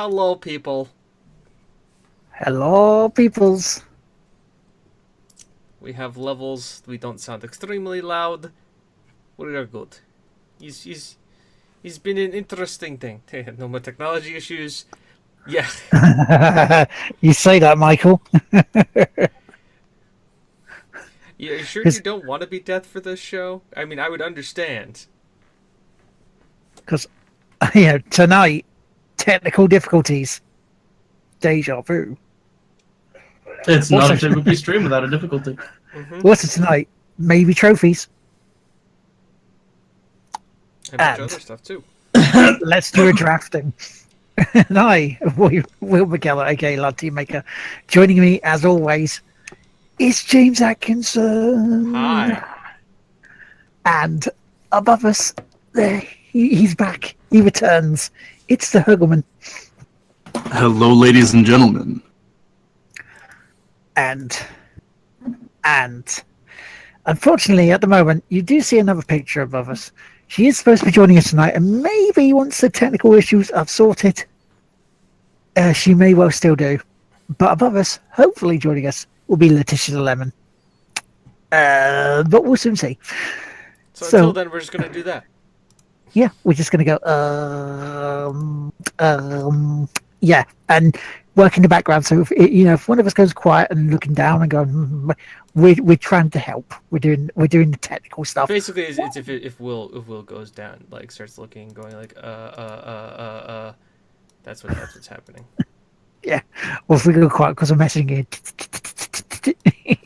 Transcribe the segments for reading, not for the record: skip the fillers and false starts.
Hello, people. Hello, peoples. We have levels. We don't sound extremely loud. We are good. He's been an interesting thing. No more technology issues. Yeah. You say that, Michael. Yeah, you sure you don't want to be death for this show? I mean, I would understand. Because tonight, technical difficulties. Deja vu. It's not a typical stream without a difficulty. Mm-hmm. What's it tonight? Maybe trophies. And a bunch of other stuff, too. Let's do a drafting. And I, Will McKellar, aka Lardteamaker, joining me as always is James Atkinson. Hi. And above us, there he's back. He returns. It's the Hurgleman. Hello, ladies and gentlemen. And unfortunately, at the moment, you do see another picture above us. She is supposed to be joining us tonight, and maybe once the technical issues are sorted, she may well still do. But above us, hopefully joining us, will be Letitia the Lemon. But we'll soon see. So until then, we're just going to do that. Yeah, we're just going to go, yeah, and work in the background. So if one of us goes quiet and looking down and going, we're trying to help. We're doing the technical stuff. Basically, it's if Will goes down, like starts looking, going like that's what's happening. Yeah, or if we go quiet because I'm messaging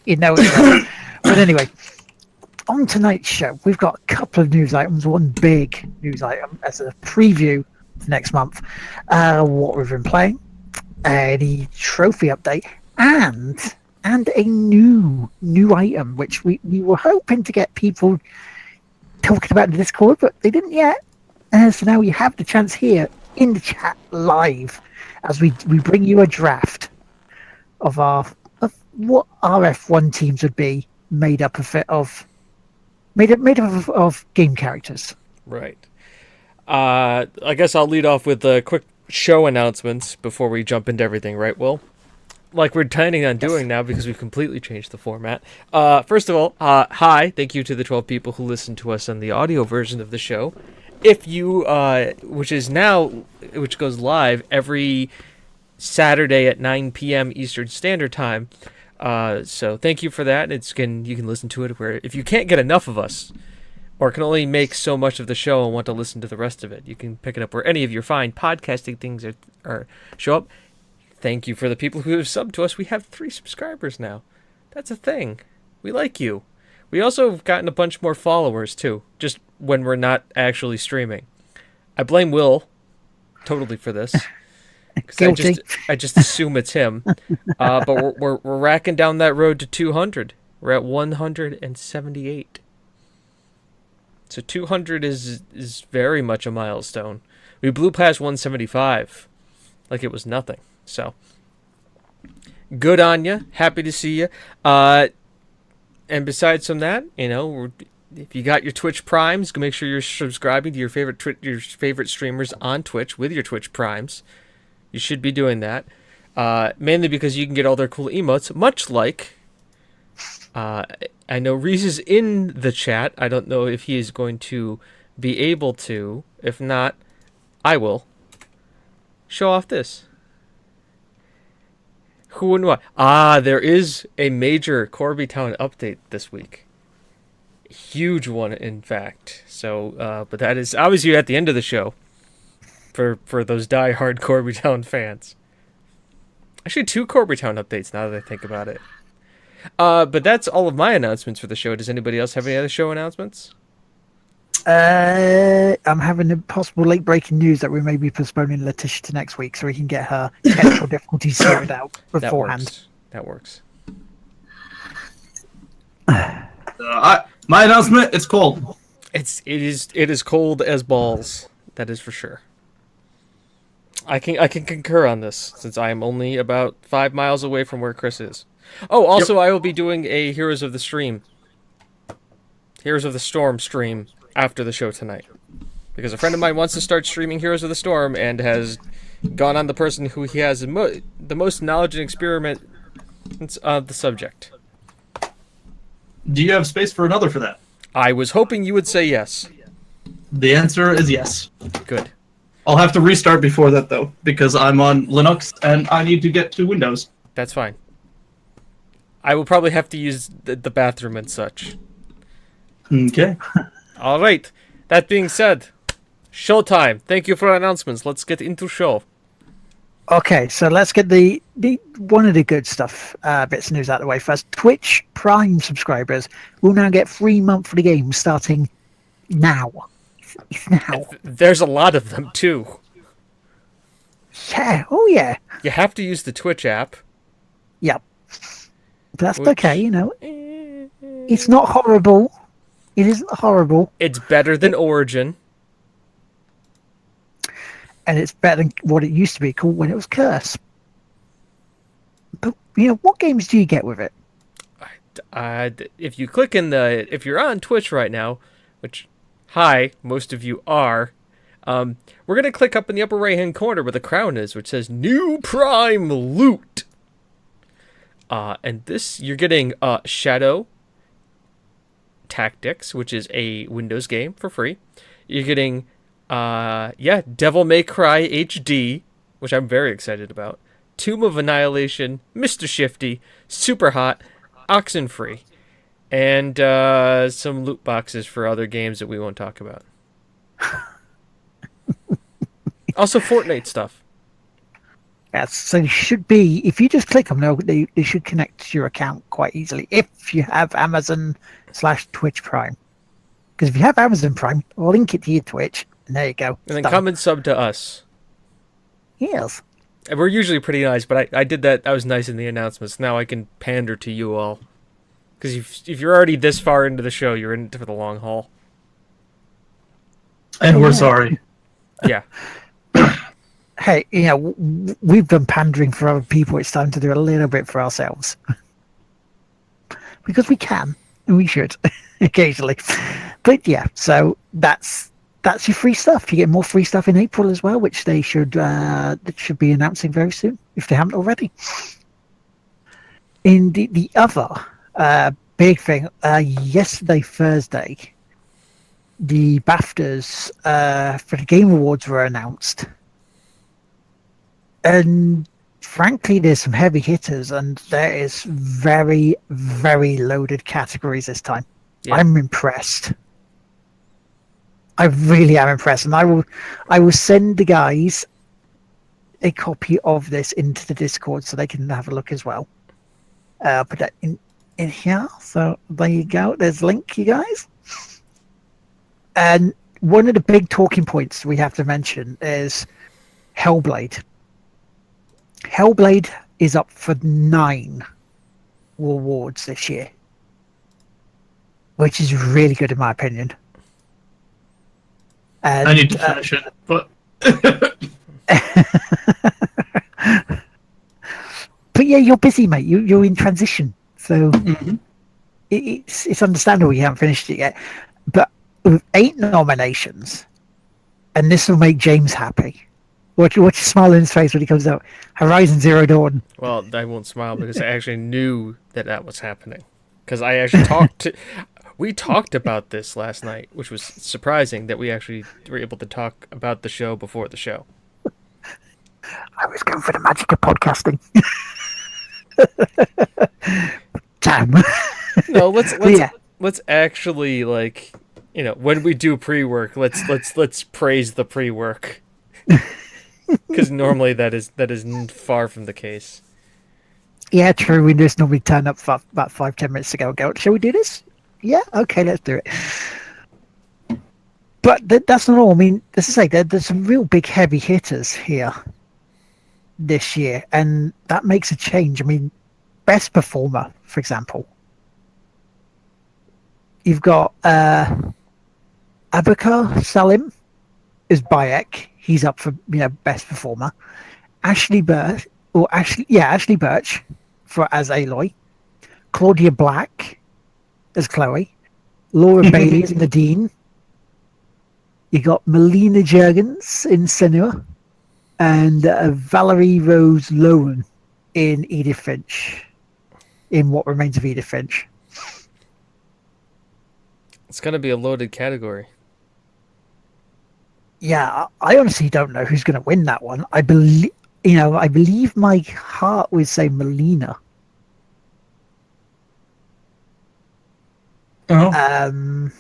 you know it. But anyway, on tonight's show, we've got a couple of news items. One big news item as a preview for next month. What we've been playing, the trophy update, and a new item which we were hoping to get people talking about in the Discord, but they didn't yet. So now you have the chance here in the chat live as we bring you a draft of what our F1 teams would be made up of game characters. Right. I guess I'll lead off with a quick show announcements before we jump into everything, right, Will? Like we're planning on doing now because we've completely changed the format. First of all, hi, thank you to the 12 people who listen to us on the audio version of the show. If you, which goes live every Saturday at 9 p.m. Eastern Standard Time. So thank you for that. You can listen to it where if you can't get enough of us, or can only make so much of the show and want to listen to the rest of it, you can pick it up where any of your fine podcasting things are show up. Thank you for the people who have subbed to us. We have 3 subscribers now. That's a thing. We like you. We also have gotten a bunch more followers, too, just when we're not actually streaming. I blame Will totally for this. Guilty. I just assume it's him. But we're racking down that road to 200. We're at 178. So 200 is very much a milestone. We blew past 175 like it was nothing. So, good on you. Happy to see you. And besides from that, if you got your Twitch Primes, make sure you're subscribing to your favorite streamers on Twitch with your Twitch Primes. You should be doing that. Mainly because you can get all their cool emotes, much like... I know Reese is in the chat. I don't know if he is going to be able to. If not, I will. Show off this. Who and what? There is a major Corby Town update this week. Huge one, in fact. So, but that is obviously at the end of the show for those die-hard Corby Town fans. Actually, 2 Corby Town updates now that I think about it. But that's all of my announcements for the show. Does anybody else have any other show announcements? I'm having a possible late-breaking news that we may be postponing Letitia to next week so we can get her technical difficulties sorted out beforehand. That works. My announcement, it's cold. It is cold as balls. That is for sure. I can concur on this since I am only about 5 miles away from where Chris is. Oh, also, I will be doing a Heroes of the Storm stream after the show tonight. Because a friend of mine wants to start streaming Heroes of the Storm and has gone on the person who he has the most knowledge and experience of the subject. Do you have space for another for that? I was hoping you would say yes. The answer is yes. Good. I'll have to restart before that, though, because I'm on Linux and I need to get to Windows. That's fine. I will probably have to use the bathroom and such. Okay. All right. That being said, showtime. Thank you for announcements. Let's get into show. Okay, so let's get the one of the good stuff bits of news out of the way first. Twitch Prime subscribers will now get free monthly games starting now. It's now. There's a lot of them, too. Yeah, oh yeah. You have to use the Twitch app. Yep. That's Which- okay, you know. It's not horrible. It isn't horrible. It's better than Origin. And it's better than what it used to be called when it was Curse. But, you know, what games do you get with it? If you click if you're on Twitch right now, which, hi, most of you are, we're going to click up in the upper right-hand corner where the crown is, which says New Prime Loot. And this, you're getting Shadow Tactics, which is a Windows game for free. You're getting, Devil May Cry HD, which I'm very excited about. Tomb of Annihilation, Mr. Shifty, Super Hot, Oxenfree, and some loot boxes for other games that we won't talk about. Also, Fortnite stuff. Yes, so you should be, if you just click them, they should connect to your account quite easily if you have Amazon/Twitch Prime. Because if you have Amazon Prime, link it to your Twitch, and there you go. And then come and sub to us. Yes. And we're usually pretty nice, but I did that. I was nice in the announcements. Now I can pander to you all. Because if you're already this far into the show, you're in it for the long haul. And we're sorry. Yeah. Hey, you know, we've done pandering for other people. It's time to do a little bit for ourselves. Because we can, and we should, occasionally. But yeah, so that's your free stuff. You get more free stuff in April as well, which they should be announcing very soon, if they haven't already. In the other big thing, yesterday, Thursday, the BAFTAs for the Game Awards were announced. And frankly, there's some heavy hitters, and there is very, very loaded categories this time. Yeah. I'm impressed. I really am impressed, and I will send the guys a copy of this into the Discord so they can have a look as well. Put that in here. So there you go. There's a link, you guys. And one of the big talking points we have to mention is Hellblade. Hellblade is up for 9 awards this year, which is really good in my opinion. And, I need to finish it, but but yeah, you're busy, mate. You're in transition, so it's understandable you haven't finished it yet. But with 8 nominations, and this will make James happy. Watch a smile in his face when he comes out. Horizon Zero Dawn. Well, I won't smile because I actually knew that was happening. Because I actually we talked about this last night, which was surprising that we actually were able to talk about the show before the show. I was going for the magic of podcasting. Damn. No, let's actually, like, you know, when we do pre-work, let's praise the pre-work. Because normally that is far from the case. Yeah, true. We just normally turn up about 5-10 minutes ago and go, shall we do this? Yeah, okay, let's do it. But that's not all. I mean, as I say, there's some real big heavy hitters here this year, and that makes a change. I mean, best performer, for example. You've got Abubakar Salim is Bayek. He's up for best performer. Ashley Birch as Aloy. Claudia Black as Chloe. Laura Bailey as Nadine. You got Melina Jurgens in Senua. and Valerie Rose Lowen in Edith Finch, in What Remains of Edith Finch. It's gonna be a loaded category. Yeah, I honestly don't know who's going to win that one. I believe my heart would say Melina. Oh,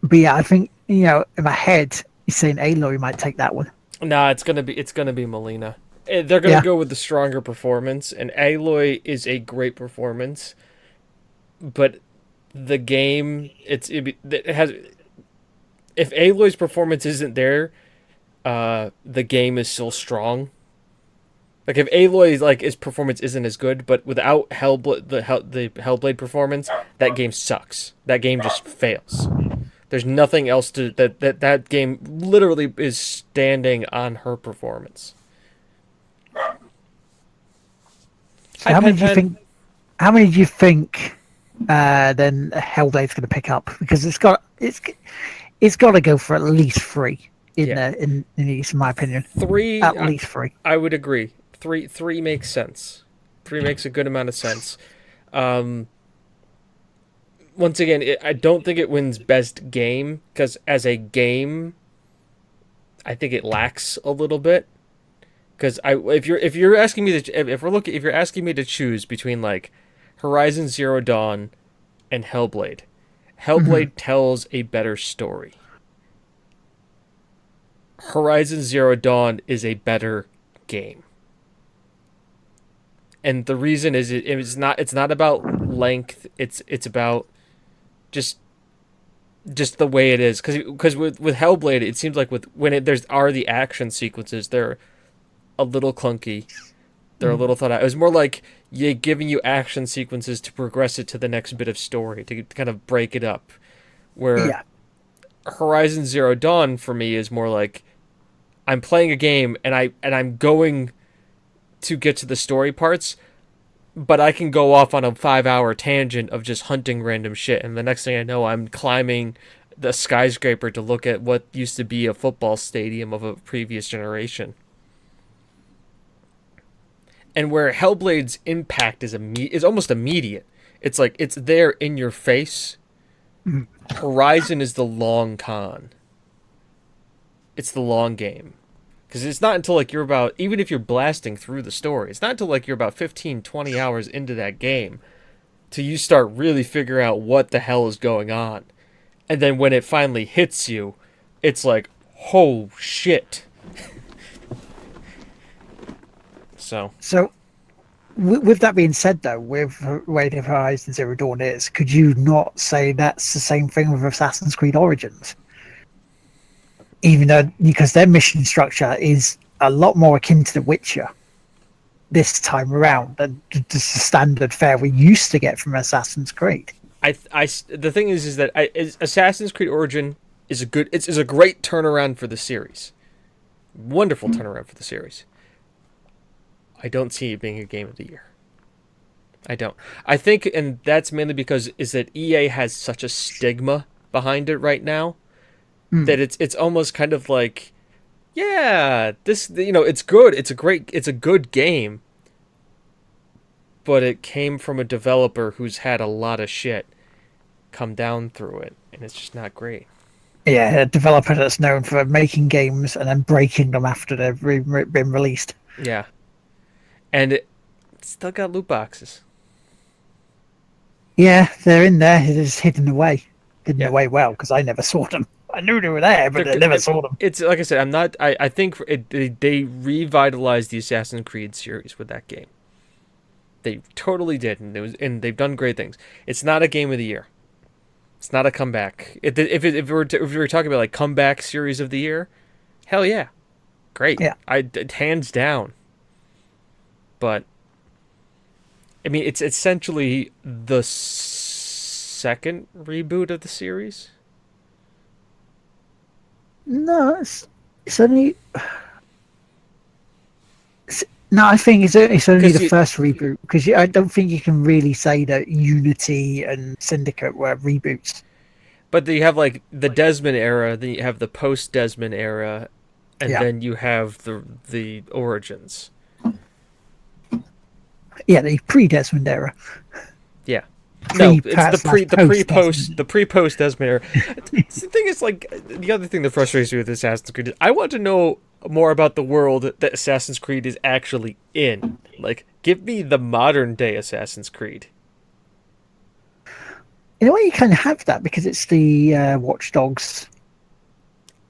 But yeah, I think in my head, he's saying Aloy might take that one. Nah, it's gonna be Melina. They're gonna Yeah. go with the stronger performance, and Aloy is a great performance, but the game it has. If Aloy's performance isn't there, the game is still strong. Like if Aloy's his performance isn't as good, but without the Hellblade performance, that game sucks. That game just fails. There's nothing else to that game literally is standing on her performance. So how many do you think? Then Hellblade's going to pick up, because it's got to go for at least 3 in East, in my opinion. 3 At least 3. I would agree. Three makes sense. 3 makes a good amount of sense. Once again, I don't think it wins best game, because as a game, I think it lacks a little bit. Because if you're asking me if you're asking me to choose between like Horizon Zero Dawn and Hellblade, Hellblade tells a better story. Horizon Zero Dawn is a better game. And the reason is it's not about length, it's about just the way it is, because with Hellblade it seems like when there's the action sequences, they're a little clunky. They're a little thought out. It was more like giving you action sequences to progress it to the next bit of story, to kind of break it up. Where Horizon Zero Dawn for me is more like I'm playing a game and I'm going to get to the story parts, but I can go off on a 5-hour tangent of just hunting random shit, and the next thing I know, I'm climbing the skyscraper to look at what used to be a football stadium of a previous generation. And where Hellblade's impact is almost immediate. It's like it's there in your face. Horizon is the long con. It's the long game. Because it's not until like you're about, even if you're blasting through the story, it's not until like you're about 15, 20 hours into that game till you start really figuring out what the hell is going on. And then when it finally hits you, it's like, oh shit. So with that being said, though, with Raid Horizon Zero Dawn could you not say that's the same thing with Assassin's Creed Origins? Even though, because their mission structure is a lot more akin to The Witcher this time around than just the standard fare we used to get from Assassin's Creed. The thing is that Assassin's Creed Origin is a great turnaround for the series. Wonderful turnaround for the series. I don't see it being a game of the year. I don't. I think, and that's mainly because is that EA has such a stigma behind it right now that it's almost kind of like, yeah, this, it's good. It's a good game, but it came from a developer who's had a lot of shit come down through it, and it's just not great. Yeah, a developer that's known for making games and then breaking them after they've been released. Yeah. And it still got loot boxes. Yeah, they're in there. It is hidden away. Hidden away well, because I never saw them. I knew they were there, but I never saw them. It's like I said, I think they revitalized the Assassin's Creed series with that game. They totally did, and they've done great things. It's not a game of the year. It's not a comeback. If we were talking about like comeback series of the year, hell yeah, great. Yeah, hands down. But I mean, it's essentially the second reboot of the series. No, it's only. No, I think it's only the first reboot, because I don't think you can really say that Unity and Syndicate were reboots. But you have like the Desmond era, then you have the post Desmond era, and Yeah. then you have the Origins. Yeah, the pre-Desmond era. Yeah. No, it's Perhaps the pre-post Desmond era. The thing is, like, the other thing that frustrates me with Assassin's Creed is I want to know more about the world that Assassin's Creed is actually in. Like, give me the modern day Assassin's Creed. In a way, you kind of have that because it's the Watch Dogs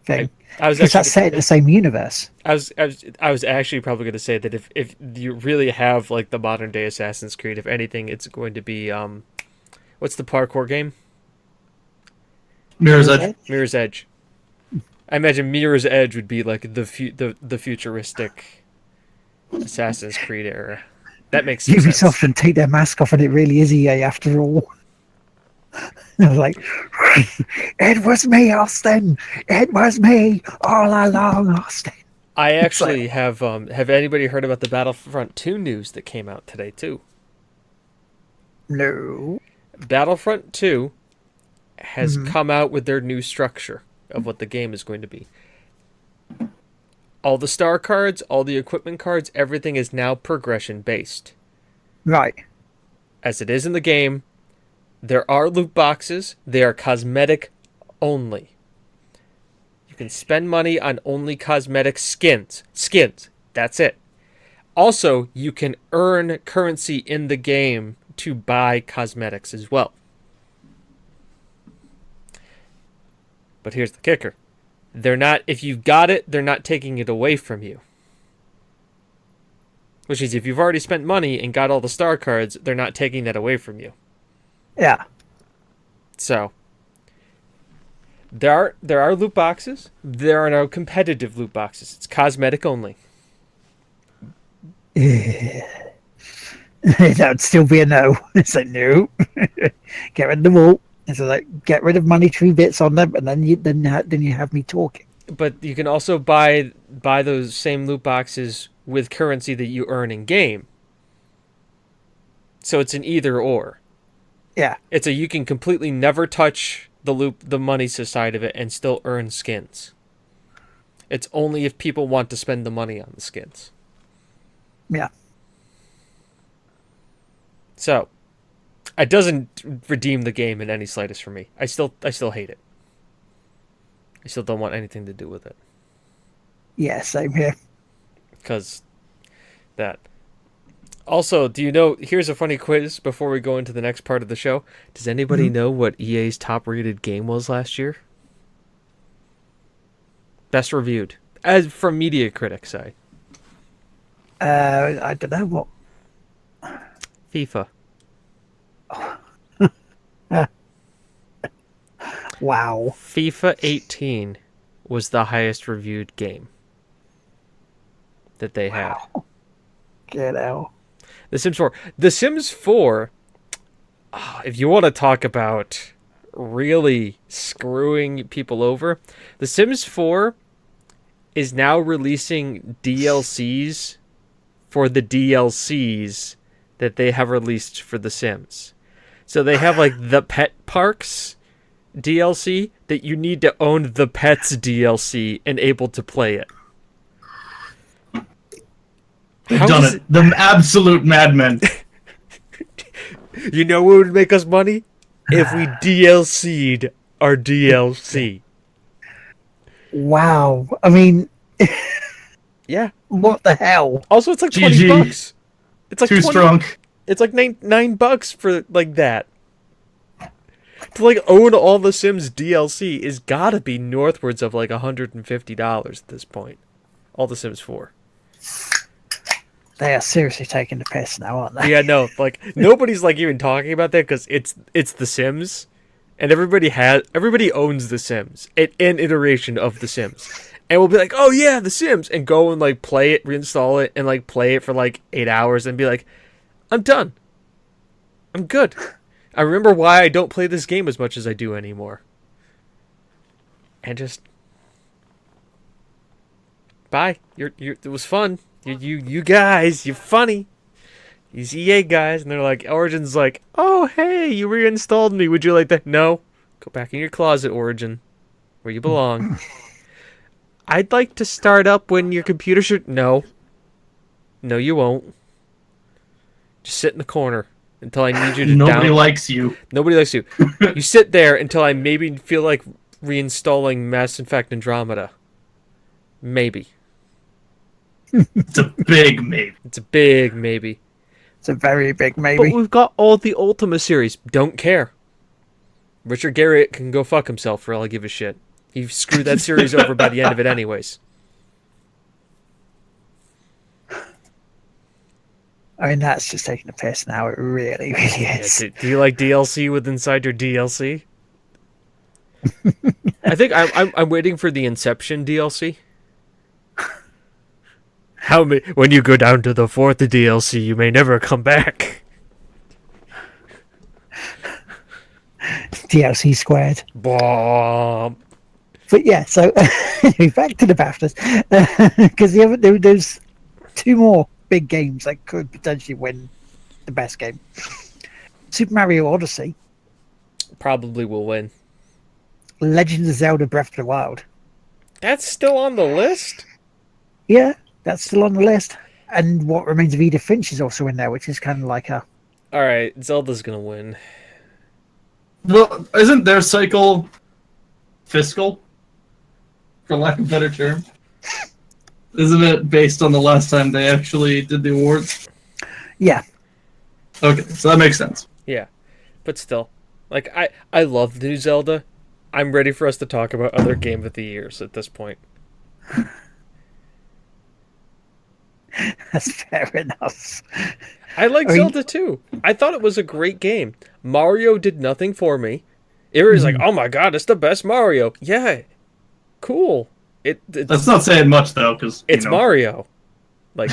thing. I was Because that's actually, set in the same universe. I was actually probably going to say that if you really have like the modern day Assassin's Creed, if anything, it's going to be what's the parkour game? Mirror's Edge. Mirror's Edge. I imagine Mirror's Edge would be like the futuristic Assassin's Creed era. That makes sense. Ubisoft and take their mask off, and it really is EA after all. I was like, it was me, Austin. It was me all along, Austin. I actually have anybody heard about the Battlefront 2 news that came out today too? No. Battlefront 2 has come out with their new structure of what the game is going to be. All the star cards, all the equipment cards, everything is now progression based. Right. As it is in the game, there are loot boxes. They are cosmetic only. You can spend money on only cosmetic skins. That's it. Also, you can earn currency in the game to buy cosmetics as well. But here's the kicker. If you've got it, they're not taking it away from you. Which is, if you've already spent money and got all the star cards, they're not taking that away from you. Yeah. So, there are loot boxes. There are no competitive loot boxes. It's cosmetic only. That would still be a no. It's like, no. Get rid of them all. It's like, get rid of monetary bits on them, and then you have me talking. But you can also buy those same loot boxes with currency that you earn in game. So it's an either or. Yeah. You can completely never touch the money side of it and still earn skins. It's only if people want to spend the money on the skins. Yeah. So, it doesn't redeem the game in any slightest for me. I still hate it. I still don't want anything to do with it. Yeah, same here. Because that. Also, do you know, here's a funny quiz before we go into the next part of the show. Does anybody know what EA's top rated game was last year? Best reviewed. As from Media Critic side. I don't know what. FIFA. Wow. FIFA 18 was the highest reviewed game that they had. Get out. The Sims 4. The Sims 4, if you want to talk about really screwing people over, The Sims 4 is now releasing DLCs for the DLCs that they have released for The Sims. So they have like the Pet Parks DLC that you need to own the Pets DLC and able to play it. They've done it. The absolute madmen. You know what would make us money? If we DLC'd our DLC. Wow. I mean, Yeah. what the hell? Also, it's like GG. $20. It's like Too 20 strong. It's like $9 for like that. To like own all the Sims DLC is gotta be northwards of like $150 at this point. All the Sims 4. They are seriously taking the piss now, aren't they? Yeah, no, like nobody's like even talking about that because it's the Sims, and everybody owns the Sims, an iteration of the Sims, and we'll be like, oh yeah, the Sims, and go and like play it, reinstall it, and like play it for like 8 hours, and be like, I'm done. I'm good. I remember why I don't play this game as much as I do anymore. And just bye. It was fun. You guys, you're funny. These EA guys, and they're like, Origin's like, oh hey, you reinstalled me. Would you like that? No. Go back in your closet, Origin, where you belong. I'd like to start up when your computer should... No. No, you won't. Just sit in the corner until I need you to Nobody likes you. Nobody likes you. You sit there until I maybe feel like reinstalling Mass Effect Andromeda. Maybe. It's a big maybe. It's a big maybe. It's a very big maybe. But we've got all the Ultima series. Don't care. Richard Garriott can go fuck himself for all I give a shit. He screwed that series over by the end of it anyways. I mean, that's just taking the piss now. It really, really is. Yeah, do you like DLC with inside your DLC? I think I'm waiting for the Inception DLC. When you go down to the 4th DLC, you may never come back. DLC squared. Bomb. But yeah, so anyway, back to the BAFTAs. Because there's 2 more big games that could potentially win the best game. Super Mario Odyssey. Probably will win. Legend of Zelda Breath of the Wild. That's still on the list? Yeah, that's still on the list. And What Remains of Edith Finch is also in there, which is kind of like a... Alright, Zelda's gonna win. Well, isn't their cycle fiscal? For lack of a better term. Isn't it based on the last time they actually did the awards? Yeah. Okay, so that makes sense. Yeah. But still. Like, I love the new Zelda. I'm ready for us to talk about other Game of the Years at this point. That's fair enough. I like Zelda too. I thought it was a great game. Mario did nothing for me. Everybody's like, oh my god, it's the best Mario. Yeah. Cool. That's not saying much though, because it's Mario. Like,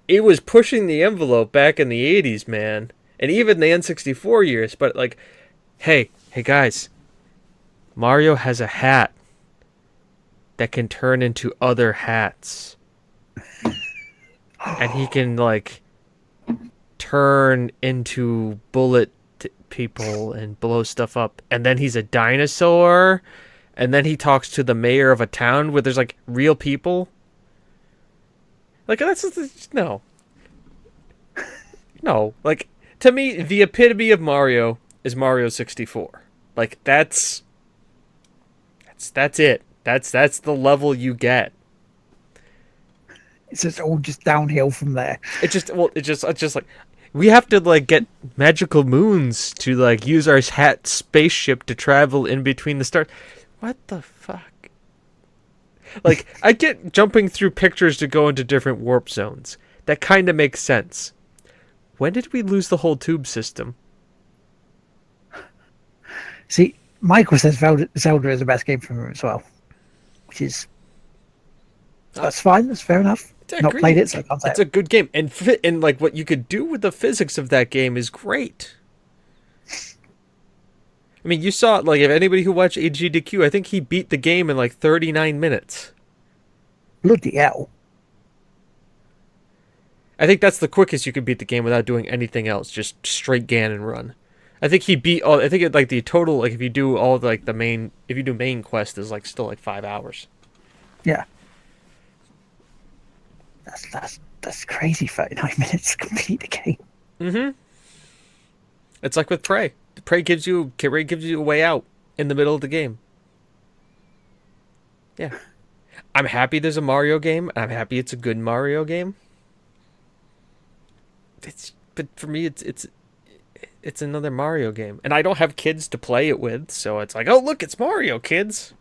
it was pushing the envelope back in the 80s, man. And even the N64 years. But like, hey guys. Mario has a hat that can turn into other hats. And he can, like, turn into bullet people and blow stuff up. And then he's a dinosaur. And then he talks to the mayor of a town where there's, like, real people. Like, that's just, no. No. Like, to me, the epitome of Mario is Mario 64. Like, that's it. That's the level you get. It's just all just downhill from there. It's just like we have to like get magical moons to like use our hat spaceship to travel in between the stars. What the fuck? Like, I get jumping through pictures to go into different warp zones. That kind of makes sense. When did we lose the whole tube system? See, Michael says Zelda is the best game for him as well, which is that's fine. That's fair enough. Not played it, so I can't say it's a good game, and like what you could do with the physics of that game is great. I mean, you saw like if anybody who watched AGDQ, I think he beat the game in like 39 minutes. Bloody hell! I think that's the quickest you could beat the game without doing anything else, just straight Ganon run. I think he beat all. I think it like the total like if you do all like the main if you do main quest is like still like 5 hours. Yeah. That's crazy. 39 minutes to complete the game. Mm-hmm. It's like with Prey. Prey gives you a way out in the middle of the game. Yeah. I'm happy there's a Mario game. I'm happy it's a good Mario game. But for me it's another Mario game. And I don't have kids to play it with, so it's like, oh look, it's Mario, kids.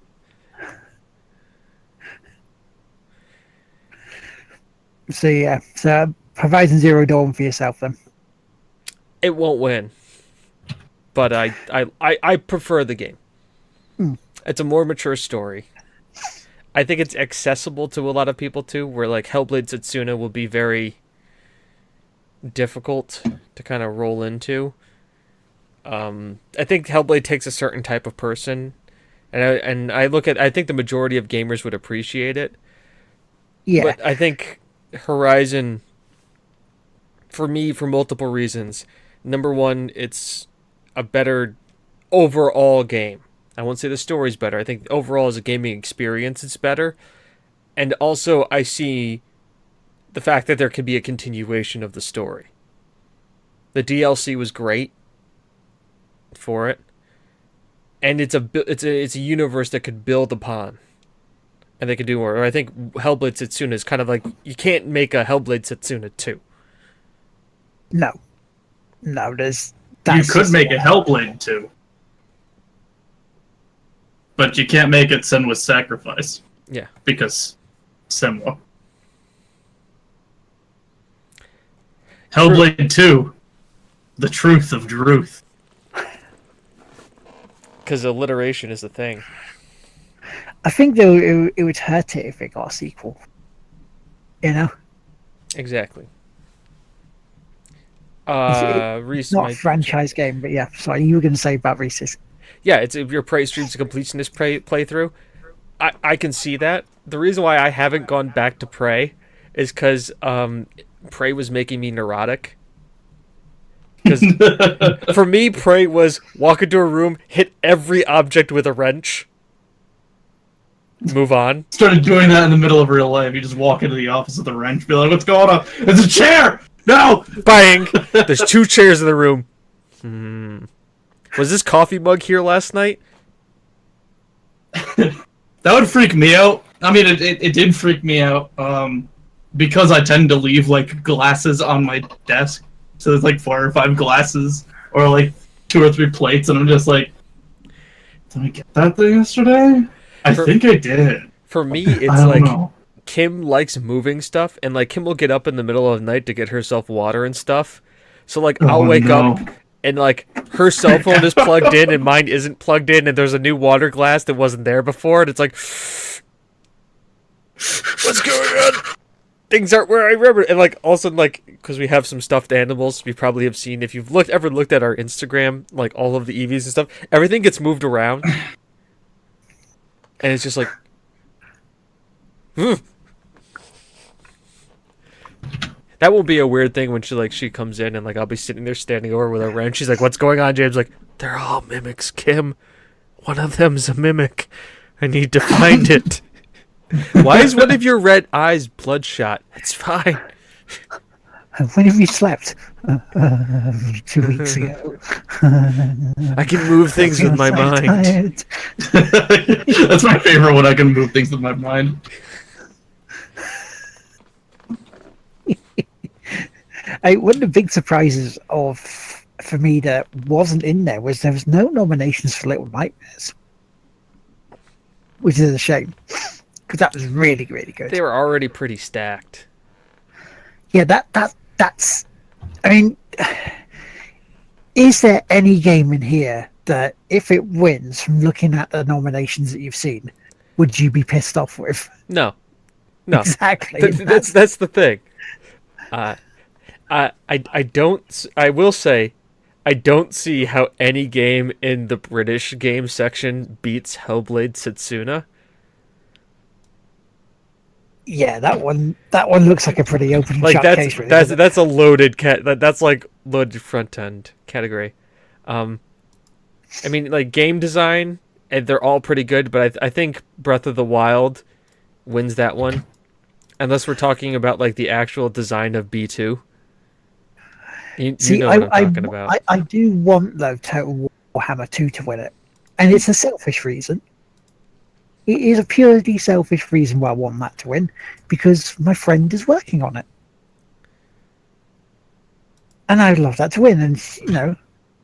So yeah, so Horizon Zero Dawn for yourself then. It won't win, but I prefer the game. It's a more mature story. I think it's accessible to a lot of people too. Where like Hellblade Setsuna will be very difficult to kind of roll into. I think Hellblade takes a certain type of person, and I think the majority of gamers would appreciate it. Yeah, but I think Horizon, for me, for multiple reasons. Number one, it's a better overall game. I won't say the story's better. I think overall as a gaming experience, it's better. And also, I see the fact that there could be a continuation of the story. The DLC was great for it, and it's a universe that could build upon, and they could do more. Or I think Hellblade Setsuna is kind of like, you can't make a Hellblade Setsuna 2. No, there's. You could make a Hellblade 2. But you can't make it Senwa's Sacrifice. Yeah. Because Senwa. Hellblade 2. The Truth of Druth. Because alliteration is the thing. I think though it would hurt it if it got a sequel. You know? Exactly. It's Reese, not a franchise game, but yeah. Sorry, you were going to say about Reese's. Yeah, it's if your Prey stream's a completionist playthrough. I can see that. The reason why I haven't gone back to Prey is because Prey was making me neurotic. Because for me, Prey was walk into a room, hit every object with a wrench, move on. Started doing that in the middle of real life. You just walk into the office with a wrench, be like, "What's going on? It's a chair! No!" Bang! There's 2 chairs in the room. Was this coffee mug here last night? That would freak me out. I mean, it did freak me out because I tend to leave like glasses on my desk. So there's like 4 or 5 glasses or like 2 or 3 plates, and I'm just like, did I get that thing yesterday? I think I did. For me, it's I don't like know. Kim likes moving stuff, and like Kim will get up in the middle of the night to get herself water and stuff. So like I'll wake up and like her cell phone is plugged in and mine isn't plugged in, and there's a new water glass that wasn't there before, and it's like, what's going on? Things aren't where I remember. And like also like because we have some stuffed animals, you probably have seen if you've ever looked at our Instagram, like all of the EVs and stuff, everything gets moved around, and it's just like, that will be a weird thing when she comes in and like I'll be sitting there standing over with a wrench. She's like, "What's going on, James?" Like, "They're all mimics, Kim. One of them's a mimic. I need to find it." Why is one of your red eyes bloodshot? It's fine. When have you slept? 2 weeks ago. I can move things with my mind. That's my favorite one. I can move things with my mind. One of the big surprises for me that wasn't in there was no nominations for Little Nightmares, which is a shame because that was really, really good. They were already pretty stacked. Yeah, that's. I mean, is there any game in here that if it wins from looking at the nominations that you've seen, would you be pissed off with? No. Exactly. That's the thing. I will say, I don't see how any game in the British game section beats Hellblade Setsuna. Yeah, that one looks like a pretty open Like shut case. Really, that's a loaded that's like loaded front end category. I mean, like game design, and they're all pretty good, but I think Breath of the Wild wins that one, unless we're talking about like the actual design of B2. You know what I'm talking about. I do want though Total Warhammer 2 to win it, and it's a selfish reason. It is a purely selfish reason why I want that to win, because my friend is working on it. And I'd love that to win. And, you know,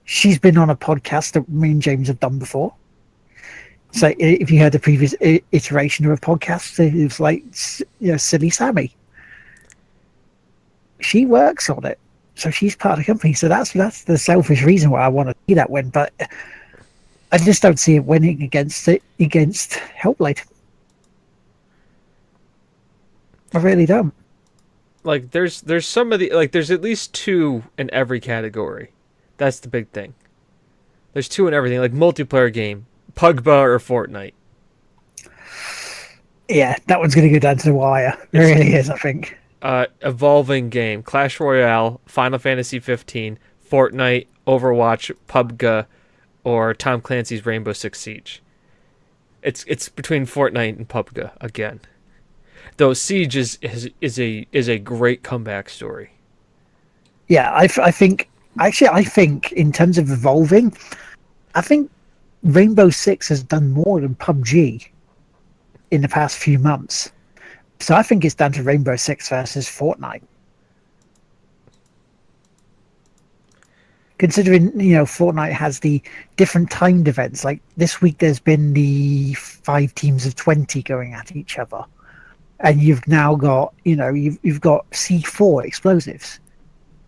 she's been on a podcast that me and James have done before. So if you heard the previous iteration of a podcast, it was like, you know, Silly Sammy. She works on it. So she's part of the company. So that's the selfish reason why I want to see that win. But I just don't see it winning against Hellblade. I really don't. Like there's some of the there's at least 2 in every category. That's the big thing. There's 2 in everything, like multiplayer game, Pugba or Fortnite. Yeah, that one's going to go down to the wire. It really is, I think. Evolving game, Clash Royale, Final Fantasy 15, Fortnite, Overwatch, PUBG, or Tom Clancy's Rainbow Six Siege. It's between Fortnite and PUBG again. Though Siege is a great comeback story. Yeah, I think in terms of evolving, I think Rainbow Six has done more than PUBG in the past few months. So I think it's down to Rainbow Six versus Fortnite. Considering, Fortnite has the different timed events. Like this week, there's been the 5 teams of 20 going at each other, and you've now got, you've got C4 explosives,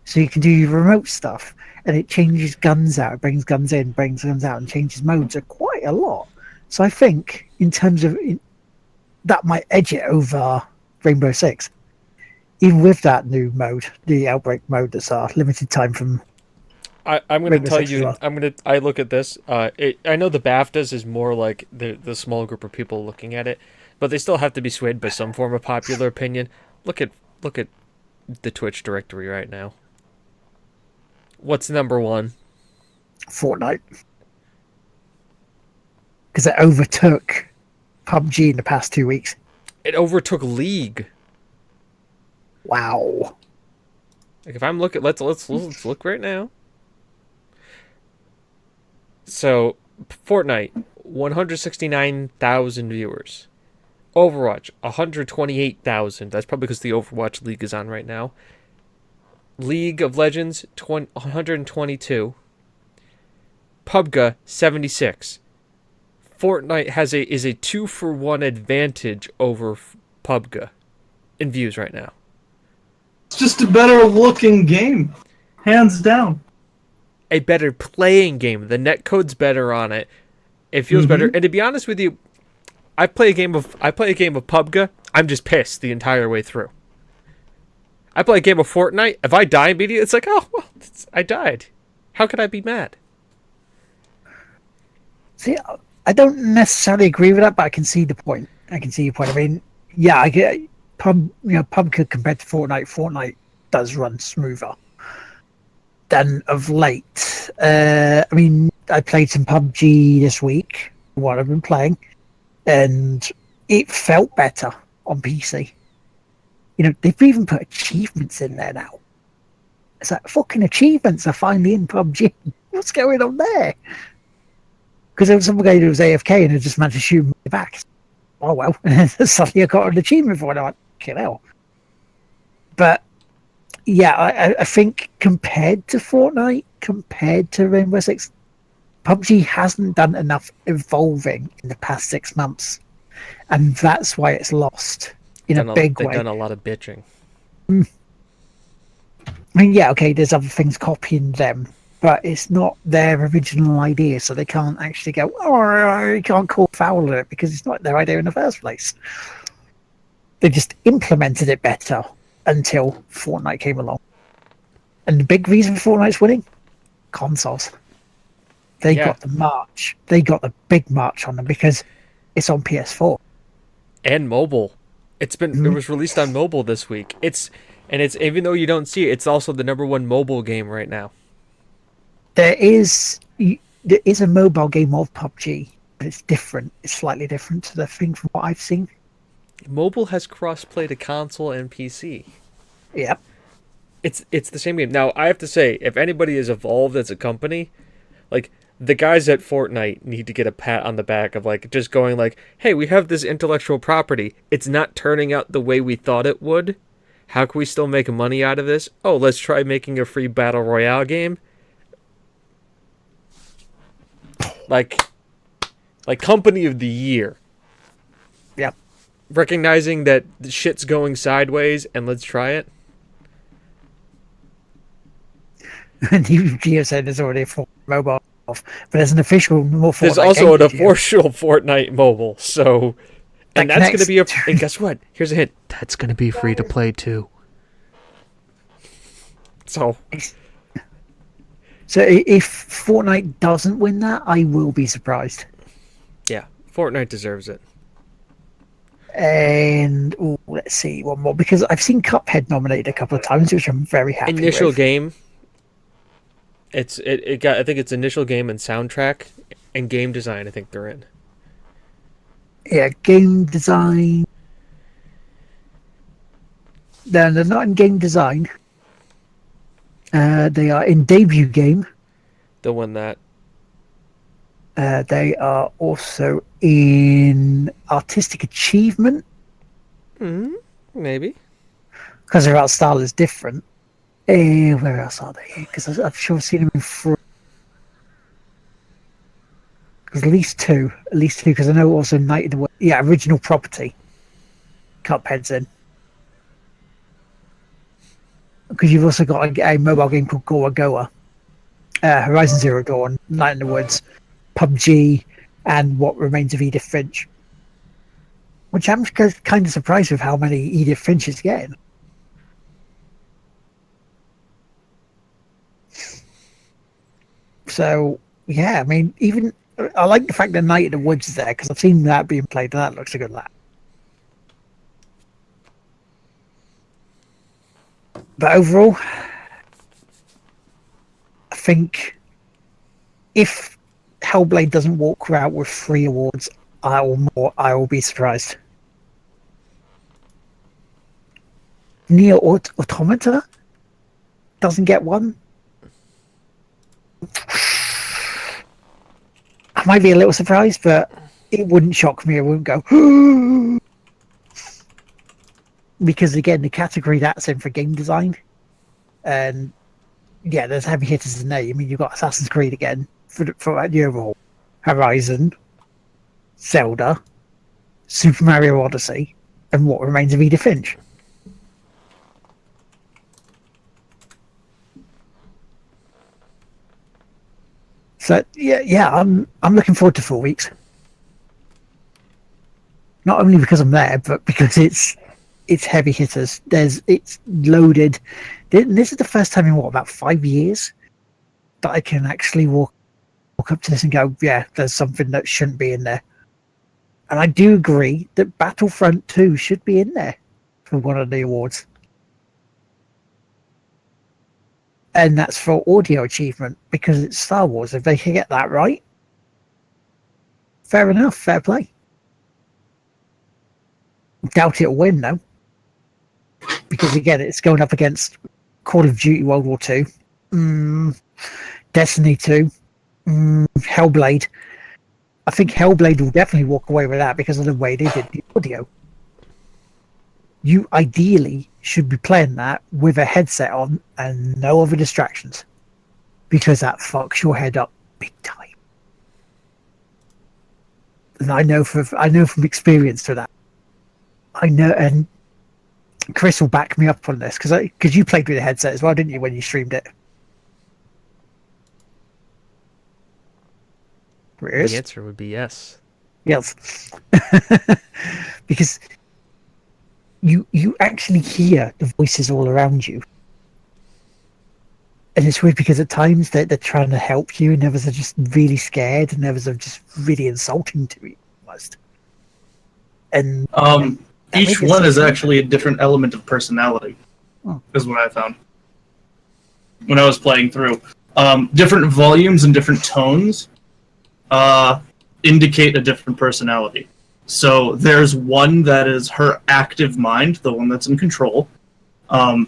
so you can do your remote stuff, and it changes guns out, brings guns in, brings guns out, and changes modes quite a lot. So I think in terms of that might edge it over Rainbow Six, even with that new mode, the Outbreak mode that's limited time from. I'm going to tell you. I look at this. I know the BAFTAs is more like the small group of people looking at it, but they still have to be swayed by some form of popular opinion. Look at the Twitch directory right now. What's number one? Fortnite, because it overtook PUBG in the past 2 weeks. It overtook League. Wow. Like if I'm looking, let's look right now. So, Fortnite, 169,000 viewers. Overwatch, 128,000. That's probably because the Overwatch League is on right now. League of Legends, 122. PUBG, 76. Fortnite is a 2-for-1 advantage over PUBG in views right now. It's just a better looking game, hands down. A better playing game. The netcode's better on it. It feels better. And to be honest with you, I play a game of PUBG. I'm just pissed the entire way through. I play a game of Fortnite. If I die immediately, it's like, oh, well, I died. How could I be mad? See, I don't necessarily agree with that, but I can see the point. I mean, yeah, I get PUBG compared to Fortnite. Fortnite does run smoother than of late. I mean, I played some PUBG this week, what I've been playing, and it felt better on PC. They've even put achievements in there now. It's like, fucking achievements are finally in PUBG. What's going on there? Because there was some guy who was AFK and had just managed to shoot me back. Oh well, suddenly I got an achievement for it. I'm like, fucking hell. But yeah, I think compared to Fortnite, compared to Rainbow Six, PUBG hasn't done enough evolving in the past 6 months. And that's why it's lost in a big way. They've done a lot of bitching. I mean, yeah, okay, there's other things copying them, but it's not their original idea, so they can't actually go, oh, you can't call foul on it because it's not their idea in the first place. They just implemented it better until Fortnite came along. And the big reason Fortnite's winning? Consoles. They got the march. They got the big march on them because it's on PS4. And mobile. It was released on mobile this week. It's even though you don't see it, it's also the number 1 mobile game right now. There is a mobile game of PUBG, but it's different. It's slightly different to the thing from what I've seen. Mobile has cross-play to console and PC. Yep. It's the same game. Now, I have to say, if anybody has evolved as a company, like, the guys at Fortnite need to get a pat on the back of, like, just going like, hey, we have this intellectual property. It's not turning out the way we thought it would. How can we still make money out of this? Oh, let's try making a free battle royale game. Like company of the year. Yep. Recognizing that the shit's going sideways and let's try it. And Geo said there's already a Fortnite mobile, but there's an official more Fortnite. There's also an official Fortnite mobile, so and that's going to be and guess what? Here's a hint. That's going to be free to play too. So if Fortnite doesn't win that, I will be surprised. Yeah, Fortnite deserves it. And let's see one more, because I've seen Cuphead nominated a couple of times, which I'm very happy Initial with. game. It got, I think it's initial game and soundtrack And game design, I think they're in. Yeah, game design. They're not in game design. They are in debut game. They'll win that. They are also in artistic achievement Maybe. because their art style is different. Where else are they? Because I've sure seen them in front. At least two, because I know also Night of the Woods. Yeah, original property. Cuphead's in. Because you've also got a mobile game called Goa Goa, Horizon Zero Dawn, Night in the Woods, PUBG, and What Remains of Edith Finch. Which I'm kind of surprised with how many Edith Finch is getting. So, yeah, I mean, even I like the fact that Night in the Woods is there because I've seen that being played and that looks a good lad. But overall, I think if Hellblade doesn't walk out with 3 awards, I will be surprised. Nier Automata doesn't get one. I might be a little surprised, but it wouldn't shock me. I wouldn't go because again, the category that's in for game design, and yeah, there's heavy hitters in there. I mean, you've got Assassin's Creed again for the overall, Horizon, Zelda, Super Mario Odyssey, and What Remains of Edith Finch. So yeah, I'm looking forward to 4 weeks. Not only because I'm there, but because it's heavy hitters. It's loaded. This is the first time in about 5 years that I can actually walk up to this and go, yeah, there's something that shouldn't be in there. And I do agree that Battlefront 2 should be in there for one of the awards. And that's for audio achievement because it's Star Wars. If they can get that right, fair enough, fair play. Doubt it'll win though, because again, it's going up against Call of Duty World War II, Destiny 2, Hellblade. I think Hellblade will definitely walk away with that because of the way they did the audio. You ideally should be playing that with a headset on and no other distractions, because that fucks your head up big time. And I know from experience to that. I know, and Chris will back me up on this because you played with a headset as well, didn't you, when you streamed it? The answer would be yes. Yes, because you actually hear the voices all around you, and it's weird because at times they're trying to help you, and others are just really scared, and others are just really insulting to you almost. And each one is actually a different element of personality. Is what I found when I was playing through. Different volumes and different tones indicate a different personality. So there's one that is her active mind, the one that's in control.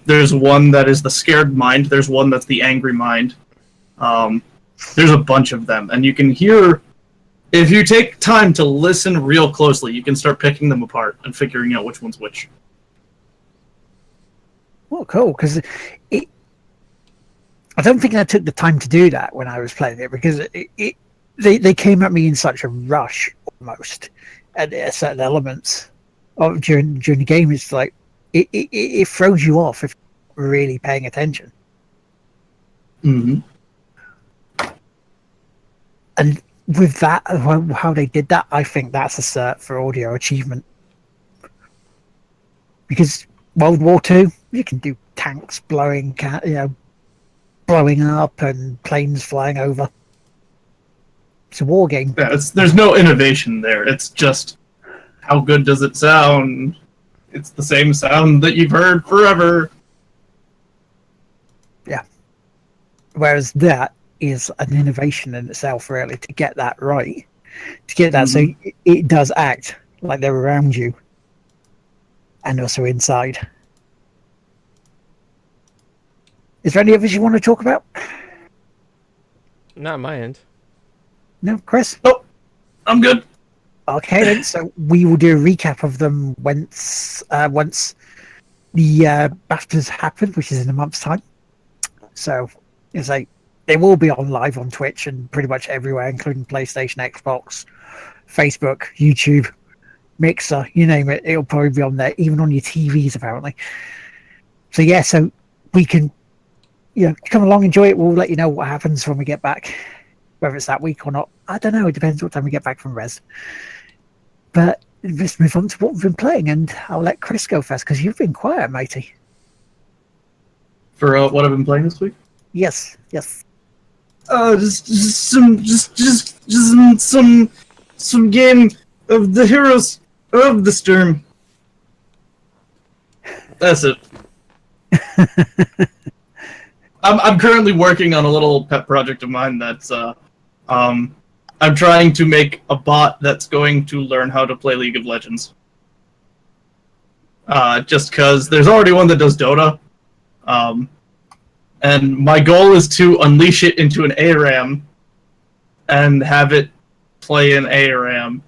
There's one that is the scared mind. There's one that's the angry mind. There's a bunch of them. And you can hear, if you take time to listen real closely, you can start picking them apart and figuring out which one's which. Well, cool, because I don't think I took the time to do that when I was playing it, because they came at me in such a rush almost at certain elements during the game. It's like it throws you off if you're really paying attention. Mm-hmm. And with that, how they did that, I think that's a cert for audio achievement. Because World War II, you can do tanks blowing up and planes flying over. It's a war game. Yeah, there's no innovation there. It's just, how good does it sound? It's the same sound that you've heard forever. Yeah. Whereas that is an innovation in itself, really, to get that right. To get that so it does act like they're around you and also inside. Is there any others you want to talk about? Not my end. No, Chris? Oh, I'm good. Okay, then. So we will do a recap of them once the BAFTAs happen, which is in a month's time. So it's like they will be on live on Twitch and pretty much everywhere, including PlayStation, Xbox, Facebook, YouTube, Mixer, you name it. It'll probably be on there, even on your TVs, apparently. So yeah, so we can, come along, enjoy it. We'll let you know what happens when we get back, whether it's that week or not. I don't know. It depends what time we get back from Res. But let's move on to what we've been playing, and I'll let Chris go first because you've been quiet, matey. For what I've been playing this week? Yes. Just some game of the Heroes of the Storm. That's it. I'm currently working on a little pet project of mine that's I'm trying to make a bot that's going to learn how to play League of Legends. Just because there's already one that does Dota. And my goal is to unleash it into an ARAM and have it play an ARAM.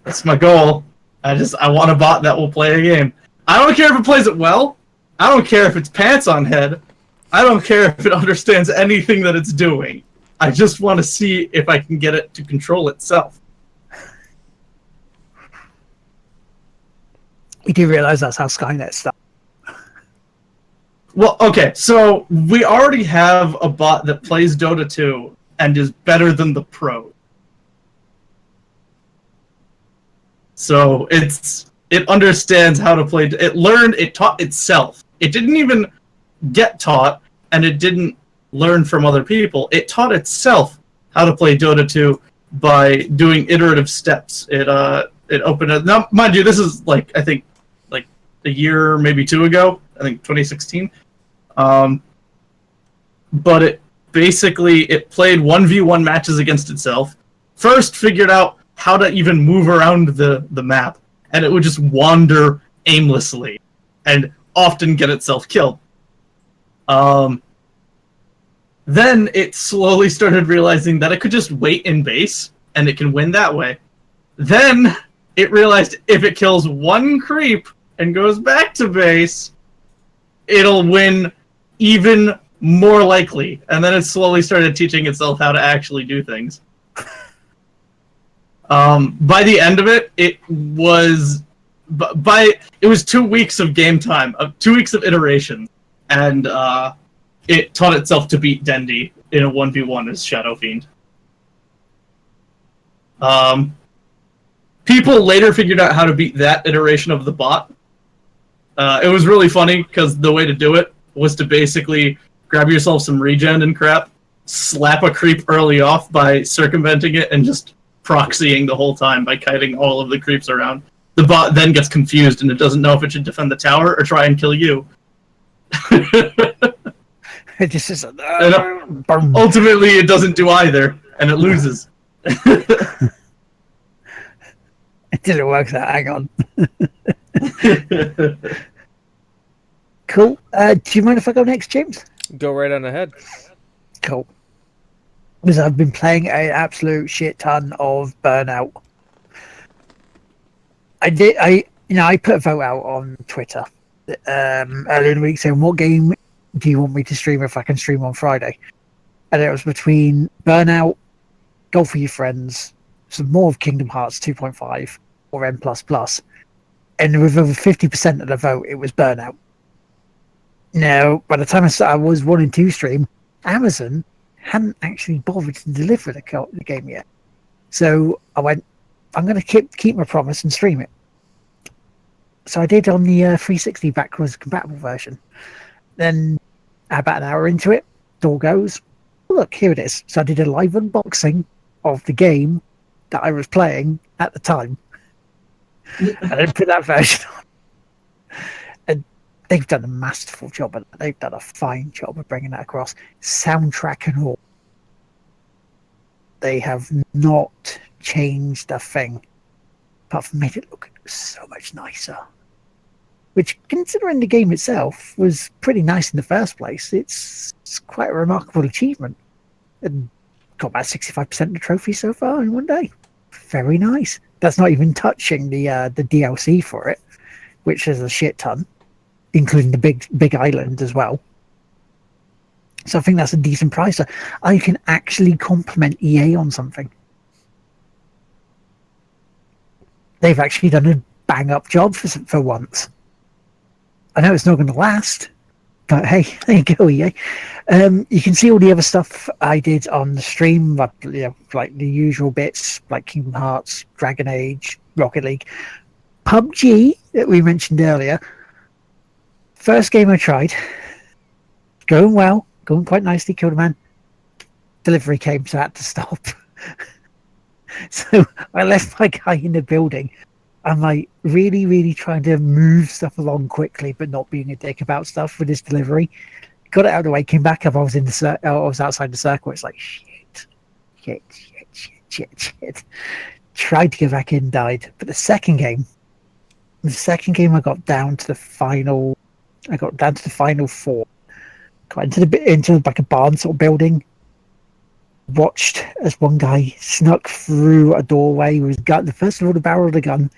That's my goal. I want a bot that will play a game. I don't care if it plays it well. I don't care if it's pants on head. I don't care if it understands anything that it's doing. I just want to see if I can get it to control itself. You do realize that's how Skynet started. Well, okay, so we already have a bot that plays Dota 2 and is better than the pro. So it understands how to play. It taught itself. It didn't even get taught, and it didn't learn from other people. It taught itself how to play Dota 2 by doing iterative steps. It opened it. Now, mind you, this is I think a year, maybe two ago. I think 2016. But it played 1v1 matches against itself. First figured out how to even move around the map, and it would just wander aimlessly and often get itself killed. Then it slowly started realizing that it could just wait in base, and it can win that way. Then it realized if it kills one creep and goes back to base, it'll win even more likely. And then it slowly started teaching itself how to actually do things. By the end of it, it was 2 weeks of game time, 2 weeks of iteration, and it taught itself to beat Dendi in a 1v1 as Shadow Fiend. People later figured out how to beat that iteration of the bot. It was really funny because the way to do it was to basically grab yourself some regen and crap, slap a creep early off by circumventing it, and just proxying the whole time by kiting all of the creeps around. The bot then gets confused and it doesn't know if it should defend the tower or try and kill you. It just is ultimately, it doesn't do either, and it loses. It didn't work that. Hang on. Cool. Do you mind if I go next, James? Go right on ahead. Cool. Because I've been playing an absolute shit ton of Burnout. I put a vote out on Twitter earlier in the week saying, what game do you want me to stream if I can stream on Friday? And it was between Burnout, Golf with Your Friends, some more of Kingdom Hearts 2.5 or M++. And with over 50% of the vote, it was Burnout. Now, by the time I was wanting to stream, Amazon hadn't actually bothered to deliver the game yet. So I went, I'm going to keep my promise and stream it. So I did on the 360 backwards compatible version. Then about an hour into it, door goes, oh, look, here it is. So I did a live unboxing of the game that I was playing at the time. I didn't put that version on. And they've done a masterful job of that. They've done a fine job of bringing that across. Soundtrack and all. They have not changed a thing, apart from made it look so much nicer. Which, considering the game itself was pretty nice in the first place, it's quite a remarkable achievement. And got about 65% of the trophy so far in one day. Very nice. That's not even touching the DLC for it, which is a shit ton, including the big island as well. So I think that's a decent price. So I can actually compliment EA on something. They've actually done a bang-up job for once. I know it's not going to last, but hey, there you go, EA. You can see all the other stuff I did on the stream, like the usual bits, like Kingdom Hearts, Dragon Age, Rocket League. PUBG, that we mentioned earlier, first game I tried, going well, going quite nicely, killed a man. Delivery came, so I had to stop. So I left my guy in the building. I'm like really, really trying to move stuff along quickly, but not being a dick about stuff with this delivery. Got it out of the way, came back up. I was outside the circle. It's like shit. Tried to get back in, died. But the second game, I got down to the final. I got down to the final four. Got into like a barn sort of building. Watched as one guy snuck through a doorway with his gun. The first of all, the barrel of the gun.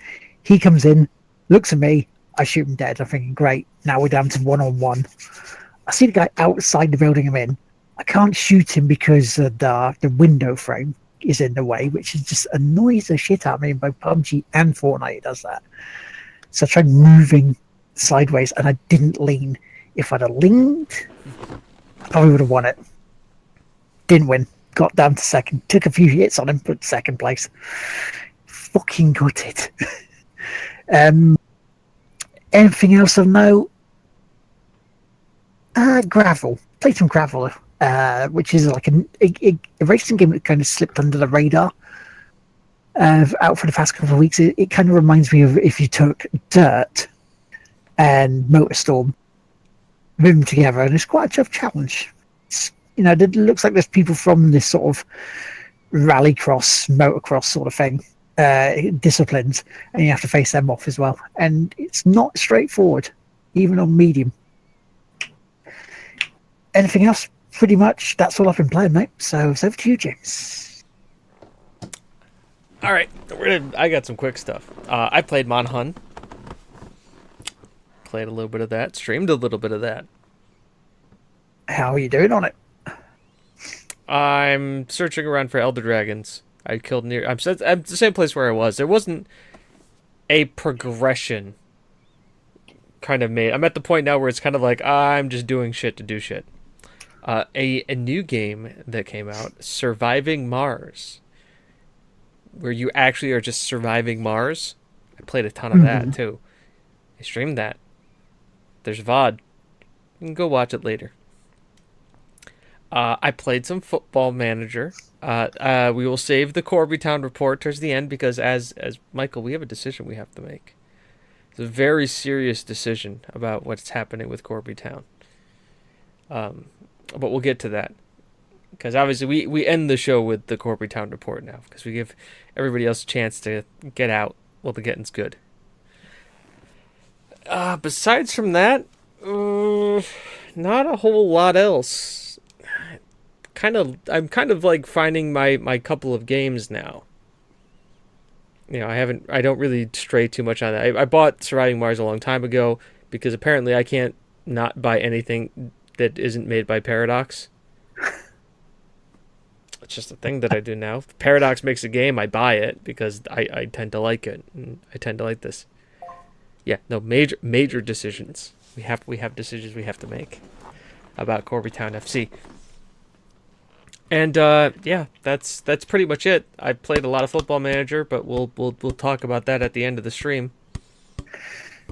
He comes in, looks at me. I shoot him dead. I'm thinking, great. Now we're down to 1-on-1. I see the guy outside the building I'm in. I can't shoot him because the window frame is in the way, which is just annoys the shit out of me. In both PUBG and Fortnite it does that. So I tried moving sideways, and I didn't lean. If I'd have leaned, I probably would have won it. Didn't win. Got down to second. Took a few hits on him, but second place. Fucking gutted. Anything else of note? Gravel. Played some Gravel, which is like a racing game that kind of slipped under the radar. Out for the past couple of weeks. It kind of reminds me of if you took Dirt and MotorStorm, move them together, and it's quite a tough challenge. It looks like there's people from this sort of rallycross, motocross sort of thing, disciplines, and you have to face them off as well. And it's not straightforward, even on medium. Anything else? Pretty much, that's all I've been playing, mate. So it's over to you, James. All right, I got some quick stuff. I played Monhun. Played a little bit of that. Streamed a little bit of that. How are you doing on it? I'm searching around for Elder Dragons. I killed near. I'm the same place where I was. There wasn't a progression kind of made. I'm at the point now where it's kind of like I'm just doing shit to do shit. A new game that came out, Surviving Mars, where you actually are just surviving Mars. I played a ton of that too. I streamed that. There's VOD. You can go watch it later. I played some Football Manager. We will save the Corby Town report towards the end because, as Michael, we have a decision we have to make. It's a very serious decision about what's happening with Corby Town. But we'll get to that because obviously we end the show with the Corby Town report now because we give everybody else a chance to get out while the getting's good. Besides from that, not a whole lot else. I'm kind of like finding my couple of games now. I don't really stray too much on that. I bought Surviving Mars a long time ago because apparently I can't not buy anything that isn't made by Paradox. It's just a thing that I do now. If Paradox makes a game, I buy it because I tend to like it. And I tend to like this. Yeah, no, major decisions. We have decisions we have to make about Corby Town FC. And yeah, that's pretty much it. I played a lot of Football Manager, but we'll talk about that at the end of the stream.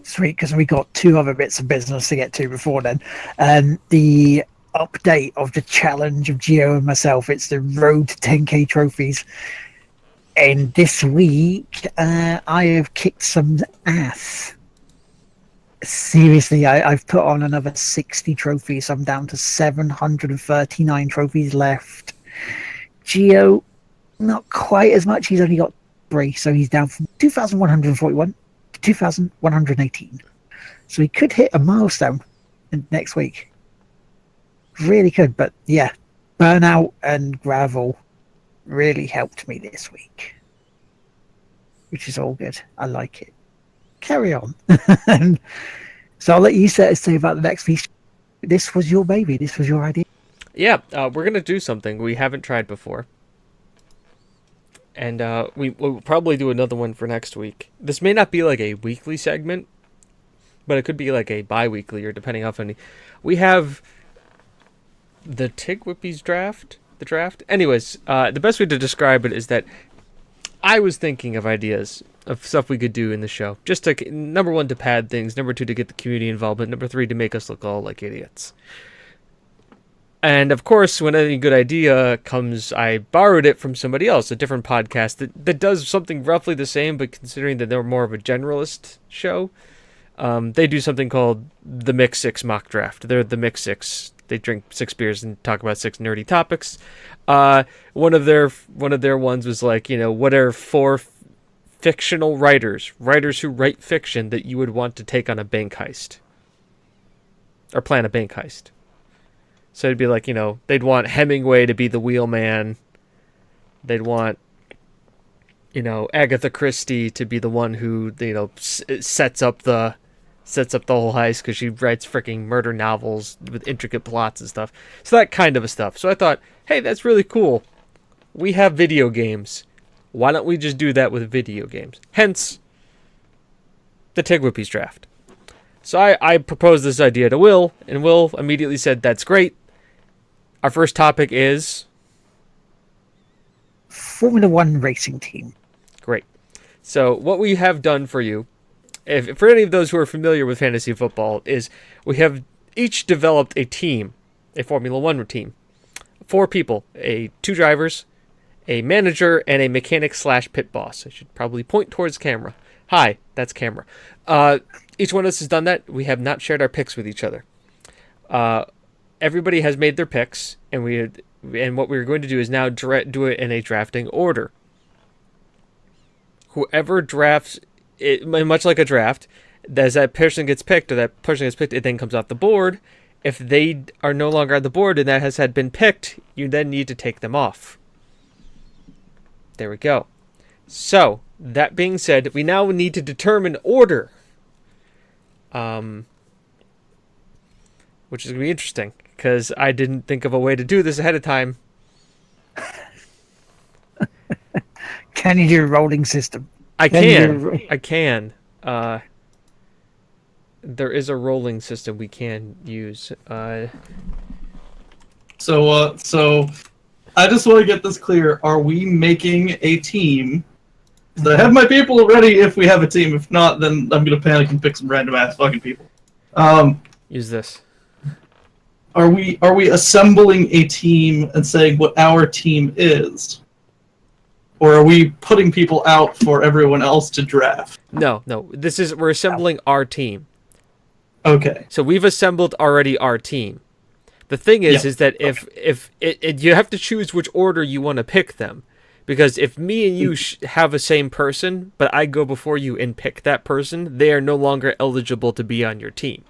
Sweet, because we got two other bits of business to get to before then. The update of the challenge of Gio and myself. It's the road to 10k trophies. And this week, I have kicked some ass. Seriously, I've put on another 60 trophies. I'm down to 739 trophies left. Geo, not quite as much. He's only got 3, so he's down from 2,141 to 2,118. So he could hit a milestone next week. Really could, but yeah, Burnout and Gravel really helped me this week, which is all good. I like it. Carry on. So I'll let you say about the next piece. This was your baby. This was your idea. Yeah, we're gonna do something we haven't tried before, and we'll probably do another one for next week. This may not be like a weekly segment, but it could be like a bi-weekly, or depending how many. We have the Tig Whippy's draft. The draft. Anyways, the best way to describe it is that I was thinking of ideas of stuff we could do in the show. Just to, number 1, to pad things. Number 2, to get the community involvement. Number 3, to make us look all like idiots. And of course, when any good idea comes, I borrowed it from somebody else, a different podcast that does something roughly the same, but considering that they're more of a generalist show, they do something called the Mix 6 mock draft. They're the Mix 6. They drink 6 beers and talk about 6 nerdy topics. One of their ones was like, what are 4 fictional writers who write fiction that you would want to take on a bank heist or plan a bank heist. So it'd be like, they'd want Hemingway to be the wheelman. They'd want, Agatha Christie to be the one who, sets up the whole heist because she writes freaking murder novels with intricate plots and stuff. So that kind of a stuff. So I thought, hey, that's really cool. We have video games. Why don't we just do that with video games? Hence, the Tig Whippy's draft. So I proposed this idea to Will, and Will immediately said, that's great. Our first topic is Formula One racing team. Great. So what we have done for you, if for any of those who are familiar with fantasy football, is we have each developed a team, a Formula One team. 4 people, 2 drivers, a manager, and a mechanic / pit boss. I should probably point towards camera. Hi, that's camera. Each one of us has done that. We have not shared our picks with each other. Everybody has made their picks, and what we're going to do is now do it in a drafting order. Whoever drafts it, much like a draft, as that person gets picked, it then comes off the board. If they are no longer on the board and that has had been picked, you then need to take them off. There we go. So, that being said, we now need to determine order. Which is going to be interesting, because I didn't think of a way to do this ahead of time. Can you do a rolling system? I can. There is a rolling system we can use. So I just want to get this clear. Are we making a team? So I have my people ready if we have a team. If not, then I'm going to panic and pick some random ass fucking people. Use this. Are we assembling a team and saying what our team is? Or are we putting people out for everyone else to draft? No. We're assembling our team. Okay. So we've assembled already our team. The thing is that if you have to choose which order you want to pick them, because if me and you have the same person, but I go before you and pick that person, they are no longer eligible to be on your team.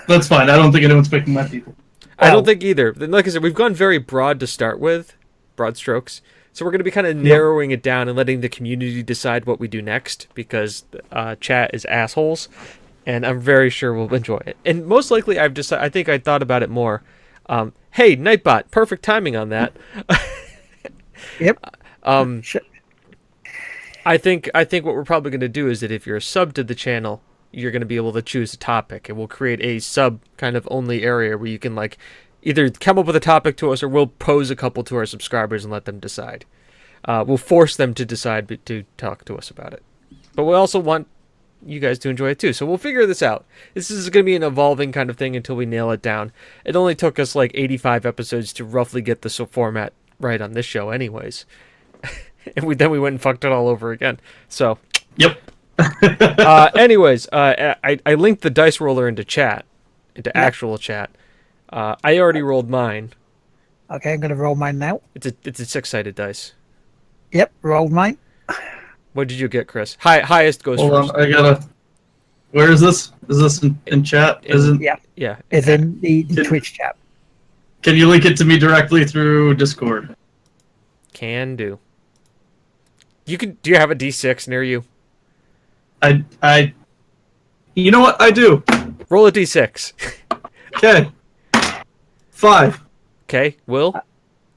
That's fine. I don't think anyone's picking my people. I don't think either. Like I said, we've gone very broad to start with, broad strokes. So we're going to be kind of narrowing it down and letting the community decide what we do next, because chat is assholes, and I'm very sure we'll enjoy it. And most likely, I think I thought about it more. Hey, Nightbot, perfect timing on that. Yep. I think what we're probably going to do is that if you're a sub to the channel, you're going to be able to choose a topic, and we'll create a sub kind of only area where you can like either come up with a topic to us, or we'll pose a couple to our subscribers and let them decide. We'll force them to decide to talk to us about it. But we also want you guys to enjoy it too. So we'll figure this out. This is going to be an evolving kind of thing until we nail it down. It only took us like 85 episodes to roughly get the format right on this show anyways. And then we went and fucked it all over again. So, yep. Anyways, I linked the dice roller into chat, into actual chat. I already rolled mine. Okay, I'm gonna roll mine now. It's a 6-sided dice. Yep, rolled mine. What did you get, Chris? Highest goes Hold first. on, I gotta. Where is this? Is this in chat? Isn't? Yeah, Yeah. it's in the Twitch chat. Can you link it to me directly through Discord? Can do. You can. Do you have a D6 near you? You know what? I do. Roll a D6. Okay. 5. Okay, Will?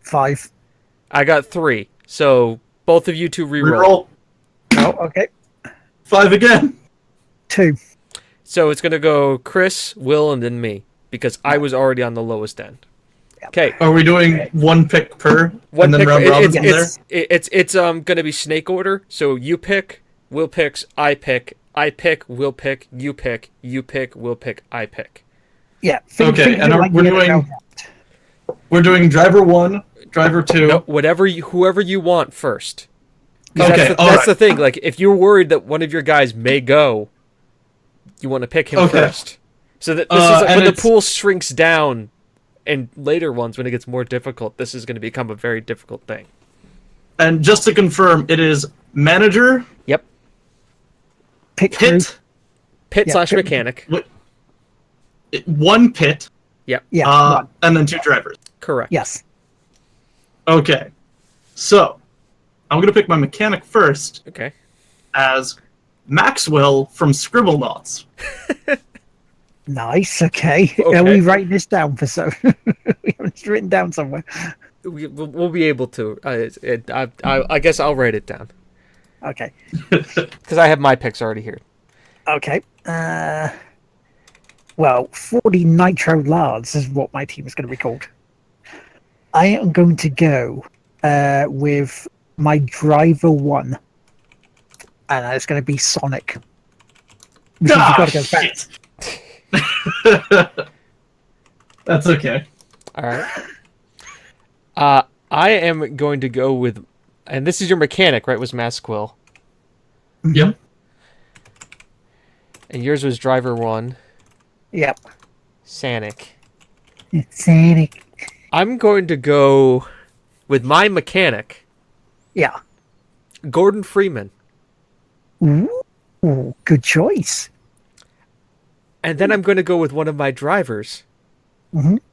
5. I got 3. So both of you two reroll. Reroll. Oh, okay. 5 again. 2. So it's gonna go Chris, Will, and then me because I was already on the lowest end. Okay. Are we doing one pick per? One and then pick. round robin from there? It's gonna be snake order. So you pick, Will picks, I pick, Will pick, you pick, Will pick, I pick. Yeah. Okay, and we're doing driver 1, driver 2. No, whoever you want first. 'Cause Okay, that's the thing. Like, if you're worried that one of your guys may go, you want to pick him first. So that this is when the pool shrinks down, and later ones when it gets more difficult, this is going to become a very difficult thing. And just to confirm, it is manager. Yep. Pit Pit / mechanic. One pit. Yep. Yeah. And then 2 drivers. Correct. Yes. Okay. So, I'm going to pick my mechanic first. Okay. As Maxwell from Scribblenauts. Nice. Okay. Okay. Are we writing this down for so? We have it written down somewhere. We'll be able to. I guess I'll write it down Okay. because I have my picks already here. Okay. Well, 40 Nitro Lards is what my team is going to be called. I am going to go with my driver 1, and it's going to be Sonic. Because you've got to go fast. That's okay. All right. I am going to go with, and this is your mechanic, right? Was Masquill, Yep. and yours was driver 1, Yep. Sanic. Sonic. I'm going to go with my mechanic, Yeah. Gordon Freeman, Ooh, good choice. and then I'm going to go with one of my drivers,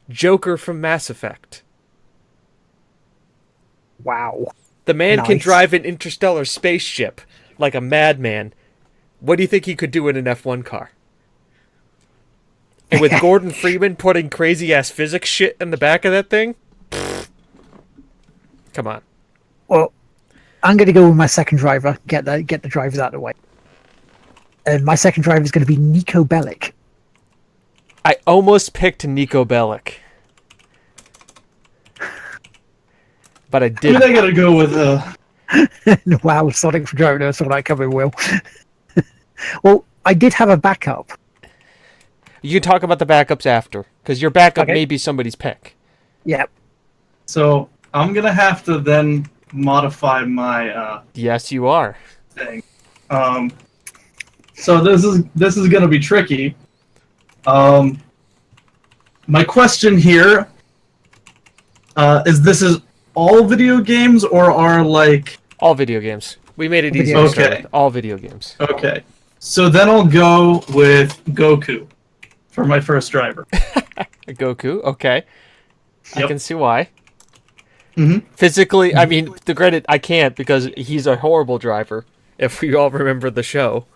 Joker from Mass Effect. Wow. The man can Nice. drive an interstellar spaceship like a madman. What do you think he could do in an F1 car? And with Gordon Freeman putting crazy-ass physics shit in the back of that thing? Come on. Well, I'm going to go with my second driver. Get the drivers out of the way. And my second driver is going to be Nico Bellic. I almost picked Nico Bellic. But I I mean, didn't. I gotta go with Wow, Sonic for driver. That's what I come in, Will. Well, I did have a backup. You can talk about the backups after, because your backup Okay. may be somebody's pick. Yep. So I'm gonna have to then modify my Yes, you are. thing. So this is gonna be tricky. My question here is: this is all video games, or are like All video games. We made it easy Video to start games. with. All video games. okay? So then I'll go with Goku for my first driver. Goku, okay. I Yep. can see why. Mhm. Physically, I mean, the credit, I can't because he's a horrible driver, if we all remember the show.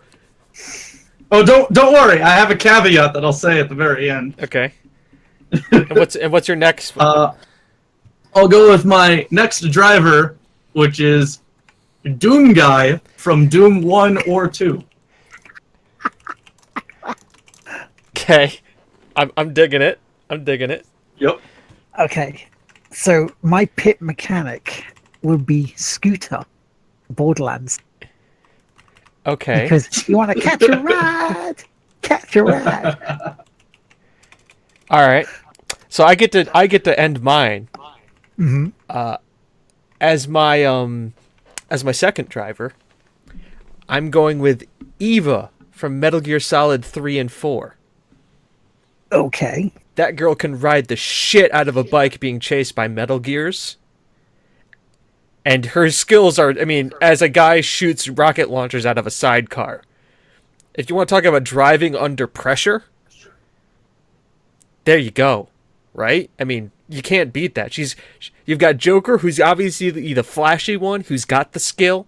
Oh, don't worry. I have a caveat that I'll say at the very end. Okay. and what's your next one? I'll go with my next driver, which is Doom Guy from Doom 1 or 2. Okay. I'm digging it. I'm digging it. Yep. Okay. So my pit mechanic would be Scooter, Borderlands, Okay. because you want to catch a ride. Catch a ride. All right. So I get to end mine. Mhm. As my second driver, I'm going with Eva from Metal Gear Solid 3 and 4. Okay. That girl can ride the shit out of a bike being chased by Metal Gears. And her skills are, I mean, as a guy shoots rocket launchers out of a sidecar. If you want to talk about driving under pressure, there you go, right? I mean, you can't beat that. You've got Joker, who's obviously the flashy one, who's got the skill,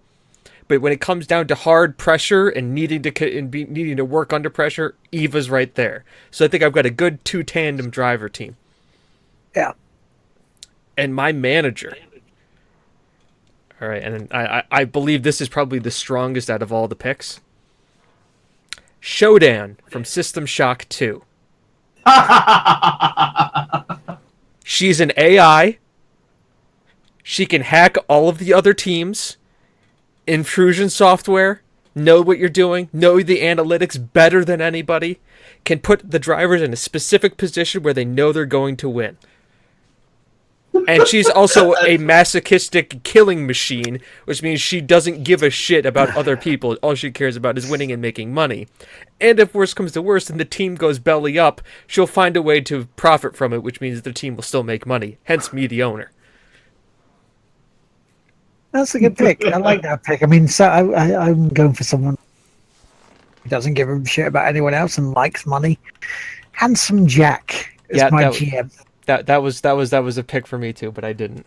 but when it comes down to hard pressure and needing to work under pressure, Eva's right there. So I think I've got a good 2 tandem driver team. Yeah. And my manager. All right, and I believe this is probably the strongest out of all the picks. Shodan from System Shock 2. She's an AI. She can hack all of the other teams. Intrusion software. Know what you're doing. Know the analytics better than anybody. Can put the drivers in a specific position where they know they're going to win. And she's also a masochistic killing machine, which means she doesn't give a shit about other people. All she cares about is winning and making money. And if worse comes to worse and the team goes belly up, she'll find a way to profit from it, which means the team will still make money. Hence me, the owner. That's a good pick. I like that pick. I mean, so I'm going for someone who doesn't give a shit about anyone else and likes money. Handsome Jack is my GM. That was a pick for me too, but I didn't.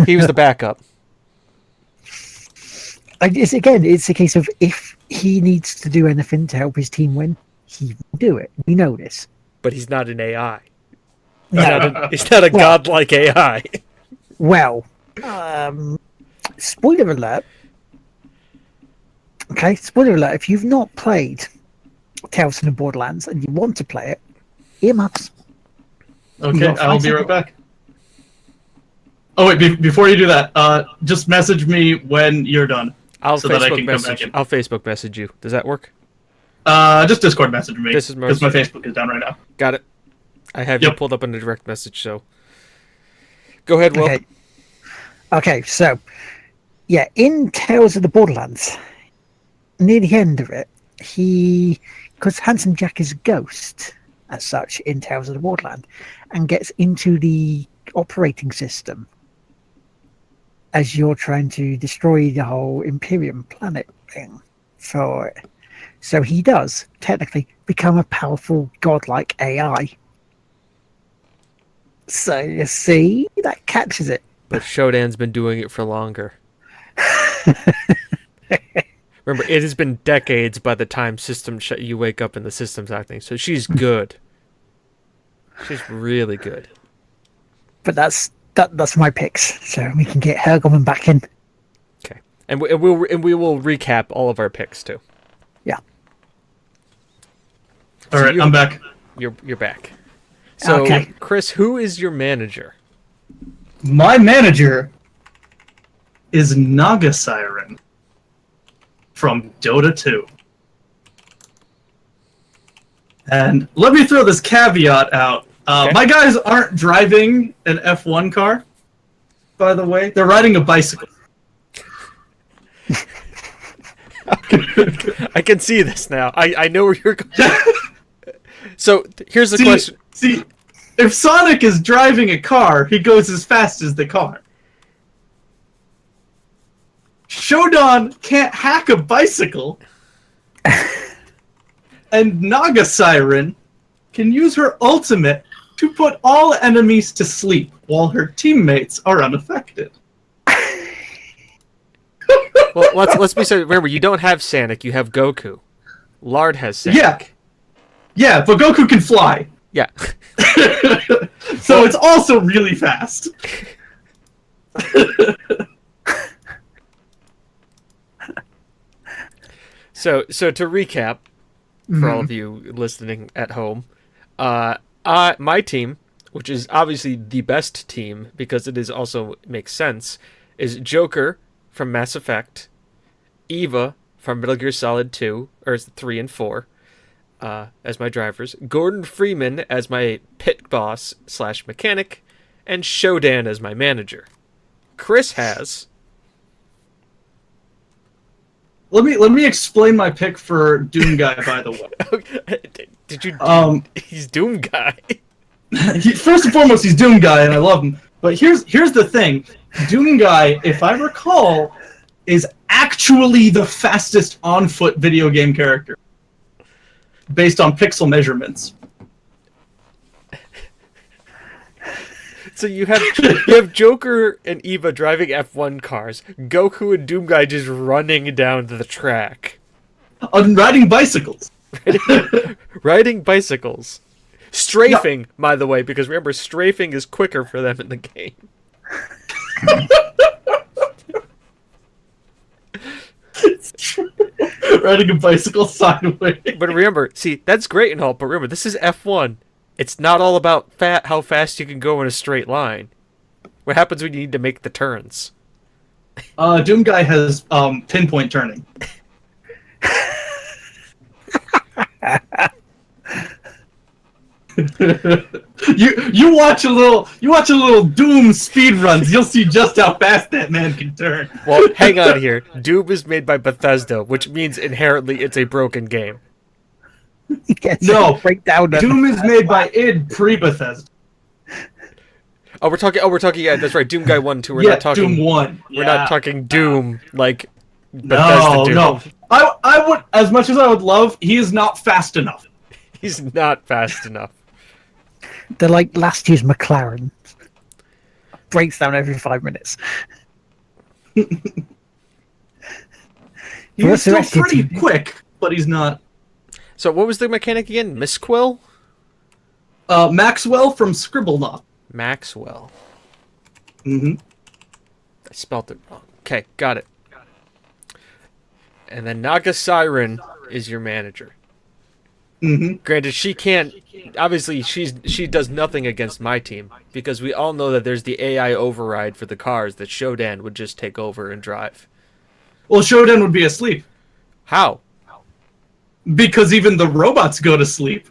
He was the backup. It's a case of if he needs to do anything to help his team win, he will do it. We know this. But he's not an AI. No. He's not a godlike AI. Well, spoiler alert. Okay, spoiler alert. If you've not played Tales from the Borderlands and you want to play it, earmuffs. Okay, I'll be right back. Oh wait, before you do that, just message me when you're done. I'll Facebook message you. Does that work? Just Discord message me. Because my Facebook is down right now. Got it. I have you pulled up in a direct message, so go ahead, Will. Okay, so yeah, in Tales of the Borderlands, near the end of it, because Handsome Jack is a ghost as such in Tales of the Borderland, and gets into the operating system as you're trying to destroy the whole Imperium planet thing for it. So he does technically become a powerful godlike AI. So you see, that catches it. But Shodan's been doing it for longer. Remember, it has been decades by the time you wake up and the system's acting. So she's good. She's really good. But that's my picks. So we can get Hurgleman back in. Okay, and we will recap all of our picks too. Yeah. All right, I'm back. You're back. So, okay. Chris, who is your manager? My manager is Naga Siren from Dota 2. And let me throw this caveat out. Okay. My guys aren't driving an F1 car, by the way. They're riding a bicycle. I can see this now. I know where you're going. So, here's the question. See, if Sonic is driving a car, he goes as fast as the car. Shodan can't hack a bicycle. And Naga Siren can use her ultimate to put all enemies to sleep while her teammates are unaffected. Well, let's be serious. Remember, you don't have Sonic, you have Goku. Lard has Sonic. Yeah, but Goku can fly. Yeah. So it's also really fast. So to recap, for all of you listening at home, my team, which is obviously the best team because it is also makes sense, is Joker from Mass Effect, Eva from Metal Gear Solid 2 or 3 and 4, as my drivers, Gordon Freeman as my pit boss / mechanic, and Shodan as my manager. Chris has let me explain my pick for Doom Guy. By the way, Did you? He's Doom Guy. First and foremost, he's Doom Guy, and I love him. But here's the thing: Doom Guy, if I recall, is actually the fastest on-foot video game character, based on pixel measurements. So you have Joker and Eva driving F1 cars, Goku and Doom Guy just running down the track. On riding bicycles. Riding bicycles. Strafing, no. By the way, because remember, strafing is quicker for them in the game. Riding a bicycle sideways. But remember, see, that's great and all, but remember, this is F1. It's not all about how fast you can go in a straight line. What happens when you need to make the turns? Doom Guy has pinpoint turning. you watch a little Doom speed runs. You'll see just how fast that man can turn. Well, hang on here. Doom is made by Bethesda, which means inherently it's a broken game. No, Doom is made by id pre-Bethesda. We're talking. Yeah, that's right. Doom Guy 1, 2. We're not talking Doom 1. We're not talking Doom like Bethesda Doom. No. I would, as much as I would love, he is not fast enough. He's not fast enough. They're like last year's McLaren. Breaks down every 5 minutes. He's still pretty quick, but he's not. So what was the mechanic again? Misquill? Maxwell from Scribblenauts. Maxwell. Mm-hmm. I spelt it wrong. Okay, got it. And then Naga Siren is your manager. Mm-hmm. Granted, she can't. Obviously, she does nothing against my team because we all know that there's the AI override for the cars that Shodan would just take over and drive. Well, Shodan would be asleep. How? Because even the robots go to sleep.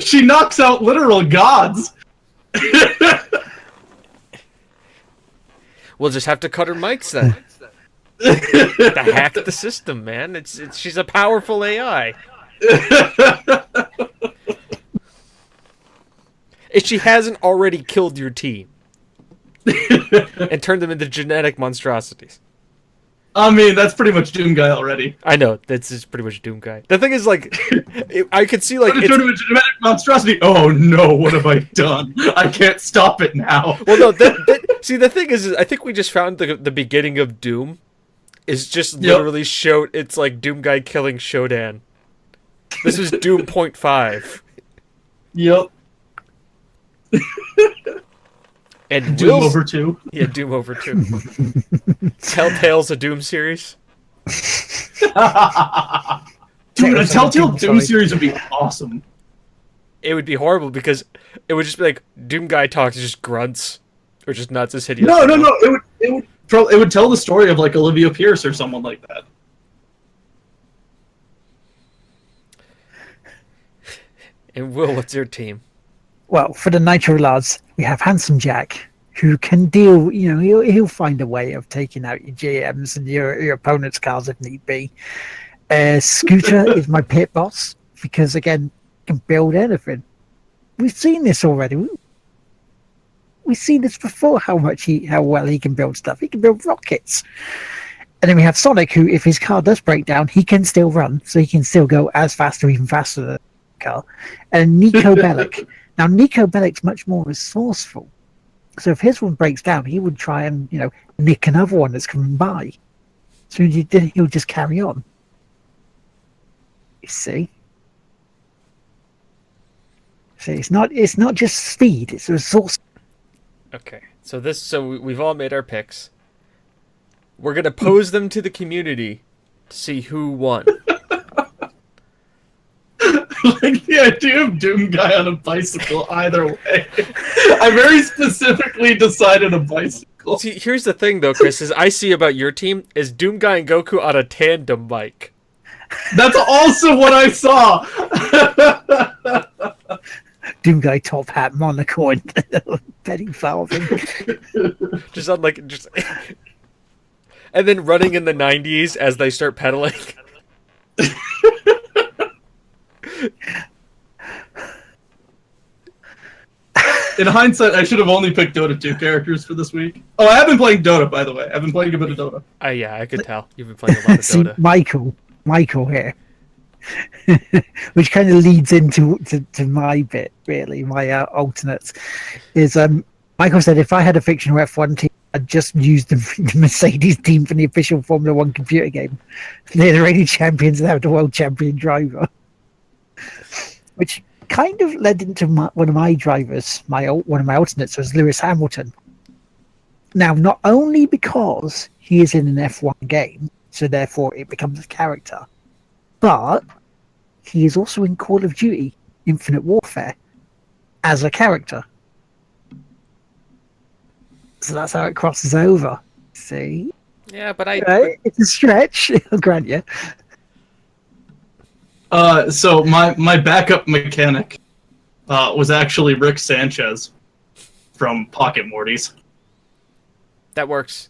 She knocks out literal gods. We'll just have to cut her mics then. To hack the system, man. She's a powerful AI. If she hasn't already killed your team and turned them into genetic monstrosities. I mean, that's pretty much Doom Guy already. I know, that's just pretty much Doom Guy. The thing is, like, I could see, like, it's a genetic monstrosity. Oh no, what have I done? I can't stop it now. Well, no, see, the thing is I think we just found the beginning of Doom is just literally it's like Doom Guy killing Shodan. This was Doom 0.5. Yep. And Doom over 2. Yeah, Doom over 2. Telltale's a Doom series. Dude, a Telltale Doom series would be awesome. It would be horrible because it would just be like Doom Guy talks just grunts or just nuts as hideous. No. It would tell the story of like Olivia Pierce or someone like that. And Will, what's your team? Well, for the Nitro lads, we have Handsome Jack, who can deal. You know, he'll find a way of taking out your GMs and your opponent's cars if need be. Scooter is my pit boss because again, he can build anything. We've seen this already. We've seen this before. How well he can build stuff. He can build rockets. And then we have Sonic, who, if his car does break down, he can still run, so he can still go as fast or even faster than the car. And Nico Bellic. Now, Nico Bellic's much more resourceful. So if his one breaks down, he would try and, nick another one that's coming by. So he'll just carry on. You see? So it's not just speed, it's resource. Okay. So we've all made our picks. We're going to pose them to the community to see who won. Like the idea of Doom Guy on a bicycle either way. I very specifically decided a bicycle. See, here's the thing though, Chris, is I see about your team is Doom Guy and Goku on a tandem bike. That's also what I saw. Doomguy top hat, monocle, and penny farthing. Just on like just, and then running in the '90s as they start pedaling. In hindsight, I should have only picked Dota 2 characters for this week. Oh, I have been playing Dota, by the way. I've been playing a bit of Dota. Yeah, I could tell you've been playing a lot of See, Dota. Michael here, which kind of leads into my bit, really. My alternates is Michael said if I had a fictional F1 team, I'd just use the Mercedes team from the official Formula One computer game. They're the reigning champions and have the world champion driver, which kind of led into one of my drivers. One of my alternates was Lewis Hamilton. Now, not only because he is in an F1 game, so therefore it becomes a character, but he is also in Call of Duty Infinite Warfare as a character. So that's how it crosses over. See? Yeah, but it's a stretch, I'll grant you. So my backup mechanic was actually Rick Sanchez from Pocket Mortys. that works.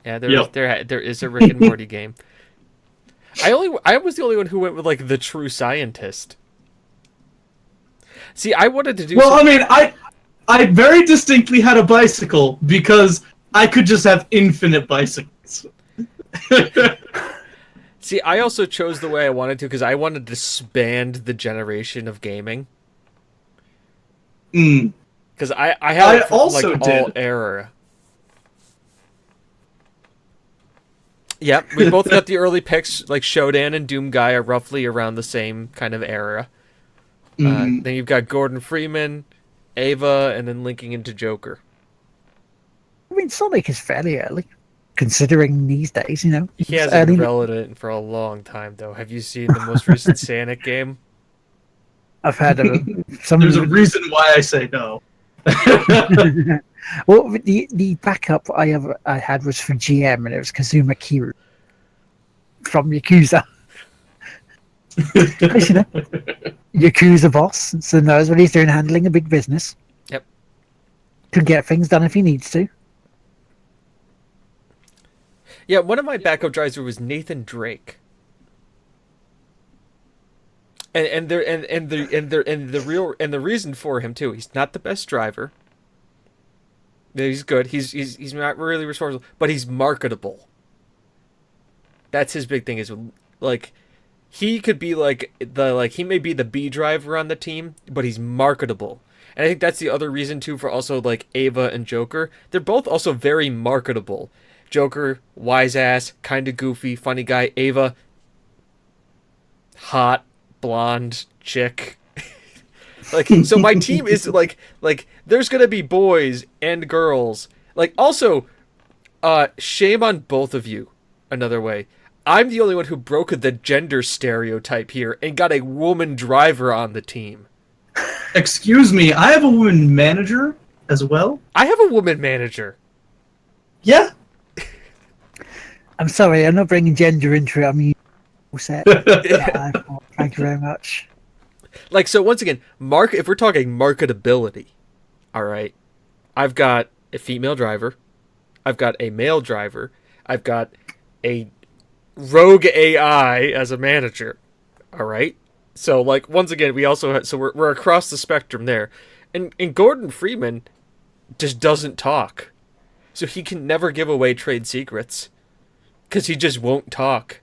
Yeah, there is a Rick and Morty game. I was the only one who went with like the true scientist. See, I wanted to do. Well, I mean, I very distinctly had a bicycle because I could just have infinite bicycles. See, I also chose the way I wanted to because I wanted to span the generation of gaming. Because I had it from, also like, did. all era. Yep, we both got the early picks. Like Shodan and Doomguy are roughly around the same kind of era. Then you've got Gordon Freeman, Ava, and then linking into Joker. I mean, Sonic is fairly early, considering these days, you know. He hasn't been relevant for a long time, though. Have you seen the most recent Sonic game? I've had There's a reason why I say no. Well, the backup I had was for GM, and it was Kazuma Kiryu from Yakuza. Because, you know, Yakuza boss, so knows what he's doing, handling a big business. Yep. Can get things done if he needs to. Yeah, one of my backup drivers was Nathan Drake. And the reason for him too, he's not the best driver. He's good. He's not really responsible, but he's marketable. That's his big thing. Is like he could be he may be the B driver on the team, but he's marketable. And I think that's the other reason too for also like Ava and Joker. They're both also very marketable. Joker, wise ass, kind of goofy, funny guy. Ava, hot, blonde chick. So my team is like there's gonna be boys and girls. Like also, shame on both of you. Another way, I'm the only one who broke the gender stereotype here and got a woman driver on the team. Excuse me, I have a woman manager as well. I have a woman manager. Yeah. I'm sorry, I'm not bringing gender into it. I mean, set. Thank you very much. Like, so once again, if we're talking marketability, all right, I've got a female driver, I've got a male driver, I've got a rogue AI as a manager, all right. So like once again, we also we're across the spectrum there, and Gordon Freeman just doesn't talk, so he can never give away trade secrets, because he just won't talk.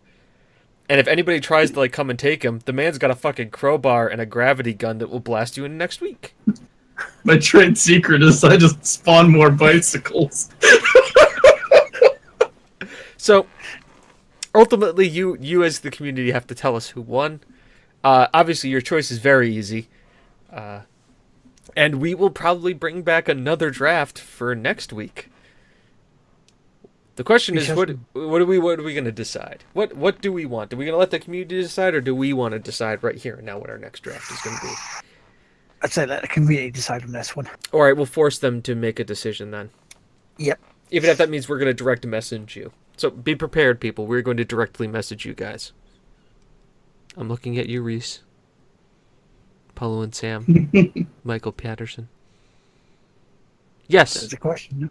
And if anybody tries to like come and take him, the man's got a fucking crowbar and a gravity gun that will blast you in next week. My trade secret is I just spawn more bicycles. So ultimately, you as the community have to tell us who won. Obviously, your choice is very easy, and we will probably bring back another draft for next week. The question is, what are we going to decide? What do we want? Are we going to let the community decide, or do we want to decide right here and now what our next draft is going to be? I'd say let the community decide on this one. All right, we'll force them to make a decision then. Yep. Even if that means we're going to direct message you. So be prepared, people. We're going to directly message you guys. I'm looking at you, Reese. Paulo and Sam, Michael Patterson. Yes, That's a question.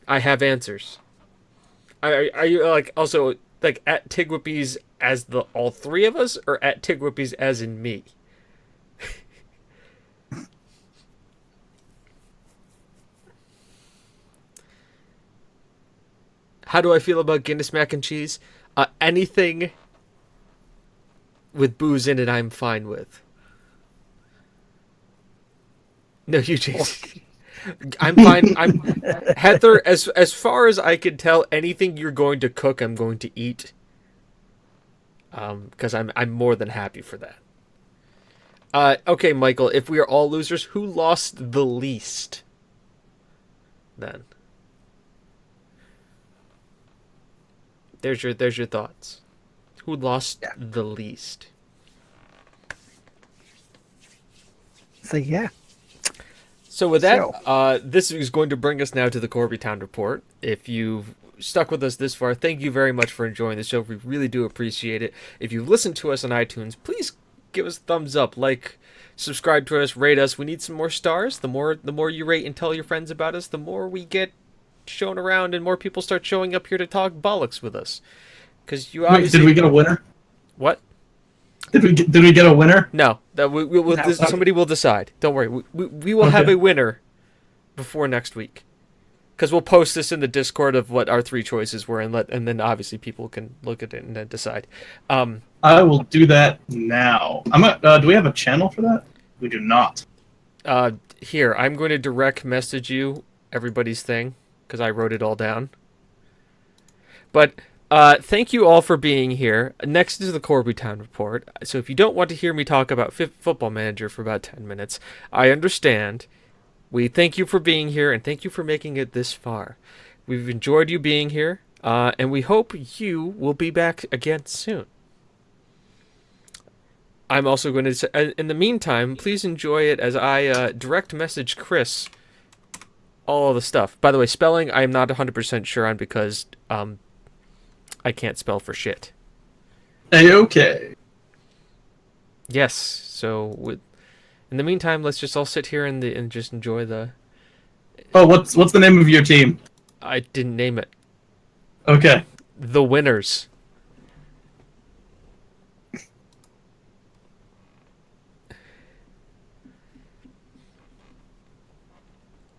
I have answers. Are you like also like at Tigwhippies as the all three of us, or at Tigwhippies as in me? How do I feel about Guinness mac and cheese? Anything with booze in it, I'm fine with. No, you Jason. I'm fine. I'm Heather. As far as I can tell, anything you're going to cook, I'm going to eat. Because I'm more than happy for that. Okay, Michael. If we are all losers, who lost the least? Then. There's your thoughts. Who lost the least? So yeah. So with that, this is going to bring us now to the Corby Town Report. If you've stuck with us this far, thank you very much for enjoying the show. We really do appreciate it. If you've listened to us on iTunes, please give us a thumbs up, like, subscribe to us, rate us. We need some more stars. The more you rate and tell your friends about us, the more we get shown around and more people start showing up here to talk bollocks with us. Because you obviously... Wait, did we get a winner? What? Did we get a winner? No, somebody will decide. Don't worry. We will have a winner before next week. Because we'll post this in the Discord of what our three choices were, and then obviously people can look at it and then decide. I will do that now. Do we have a channel for that? We do not. Here, I'm going to direct message you everybody's thing, because I wrote it all down. But thank you all for being here. Next is the Corby Town Report. So if you don't want to hear me talk about Football Manager for about 10 minutes, I understand. We thank you for being here, and thank you for making it this far. We've enjoyed you being here, and we hope you will be back again soon. I'm also going to say, in the meantime, please enjoy it as I direct message Chris all of the stuff. By the way, spelling I'm not 100% sure on because I can't spell for shit. Okay. Yes, so in the meantime, let's just all sit here and just enjoy the... Oh, what's the name of your team? I didn't name it. Okay. The Winners.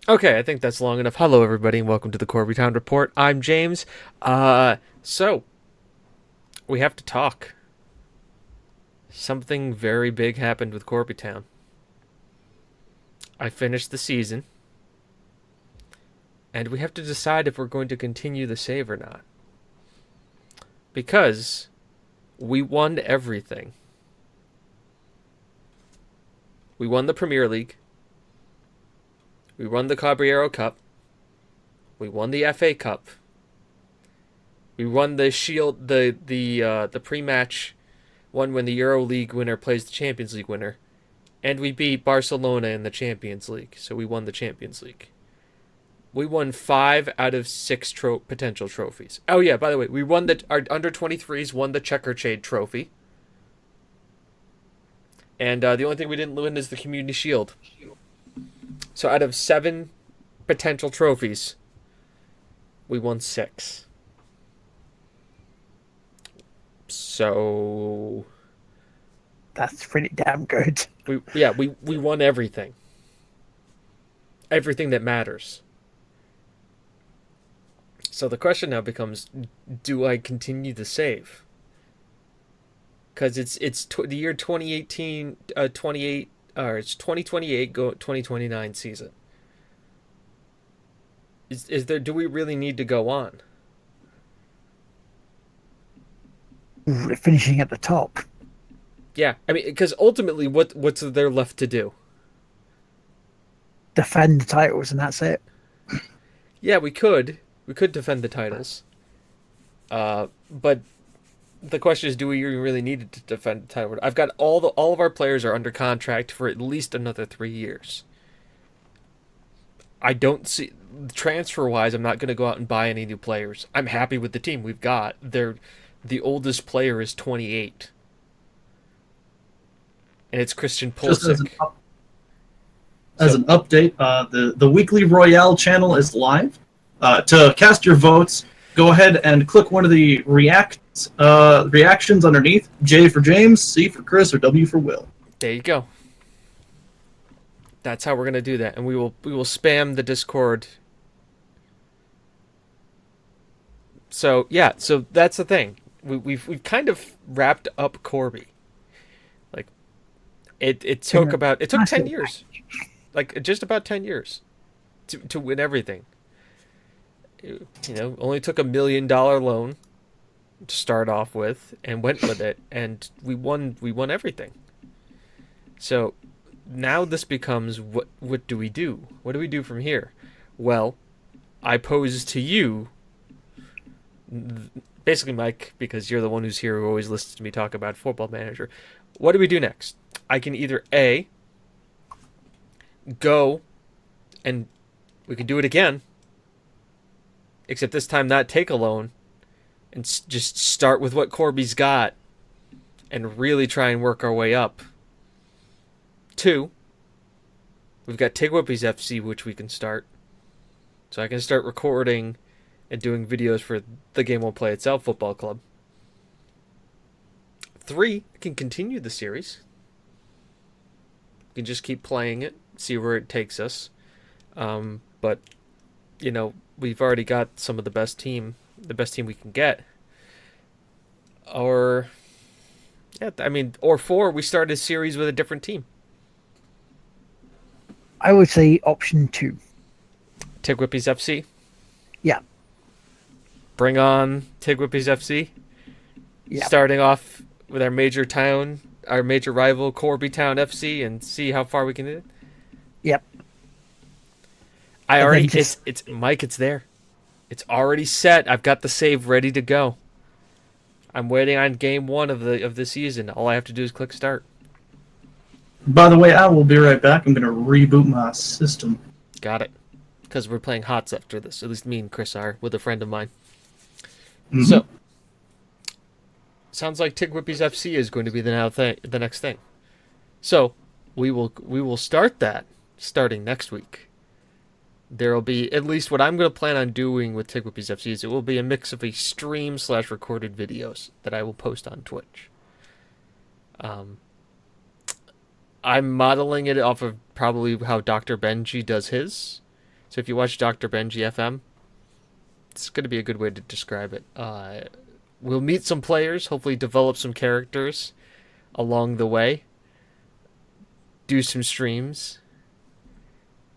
Okay, I think that's long enough. Hello, everybody, and welcome to the Corby Town Report. I'm James. So, we have to talk. Something very big happened with Corby Town. I finished the season, and we have to decide if we're going to continue the save or not. Because we won everything. We won the Premier League. We won the Caballero Cup. We won the FA Cup. We won the Shield, the pre-match one when the Euro League winner plays the Champions League winner. And we beat Barcelona in the Champions League, so we won the Champions League. We won 5 out of 6 potential trophies. Oh yeah, by the way, we won our under-23s won the Checkershade Trophy. And the only thing we didn't win is the Community Shield. So out of 7 potential trophies, we won 6. So that's pretty damn good. We won everything. Everything that matters. So the question now becomes, do I continue the save? Because it's the year 2018, 28. It's 2028, 2029 season. Is there? Do we really need to go on? Finishing at the top. Yeah, I mean, because ultimately, what's there left to do? Defend the titles, and that's it. Yeah, we could defend the titles. But the question is, do we really need to defend the title? I've got all of our players are under contract for at least another 3 years. I don't see transfer-wise. I'm not going to go out and buy any new players. I'm happy with the team we've got. The oldest player is 28, And it's Christian Just as an Pulisic. an update, the weekly Royale channel is live. To cast your votes, go ahead and click one of the reactions underneath. J for James, C for Chris, or W for Will. There you go. That's how we're gonna do that, and we will spam the Discord. So yeah, so that's the thing. We've kind of wrapped up Corby. Like it took 10 years, like just about 10 years, to win everything. Only took $1 million loan to start off with, and went with it, and we won everything. So now this becomes what do we do? What do we do from here? Well, I pose to you, basically Mike, because you're the one who's here who always listens to me talk about Football Manager. What do we do next? I can either A, go and we can do it again, except this time not take a loan and just start with what Corby's got and really try and work our way up. 2, we've got Tig Whippy's FC, which we can start. So I can start recording and doing videos for the Game Won't Play Itself Football Club. 3, I can continue the series. We can just keep playing it, see where it takes us. But, we've already got some of the best team we can get. Or 4, we start a series with a different team. I would say option 2. Tig Whippy's FC. Yeah. Bring on Tig Whippy's FC. Yeah. Starting off with our major rival Corby Town FC, and see how far we can do it. Yep. It's Mike. It's there. It's already set. I've got the save ready to go. I'm waiting on game 1 of the season. All I have to do is click start. By the way, I will be right back. I'm going to reboot my system. Got it. Because we're playing HOTS after this. At least me and Chris are, with a friend of mine. Mm-hmm. So, sounds like Tig Whippy's FC is going to be the next thing. So, we will start that starting next week. There will be, at least what I'm going to plan on doing with Tig Whippy's FC, is it will be a mix of a stream/recorded videos that I will post on Twitch. I'm modeling it off of probably how Dr. Benji does his. So if you watch Dr. Benji FM, it's going to be a good way to describe it. We'll meet some players, hopefully develop some characters along the way, do some streams.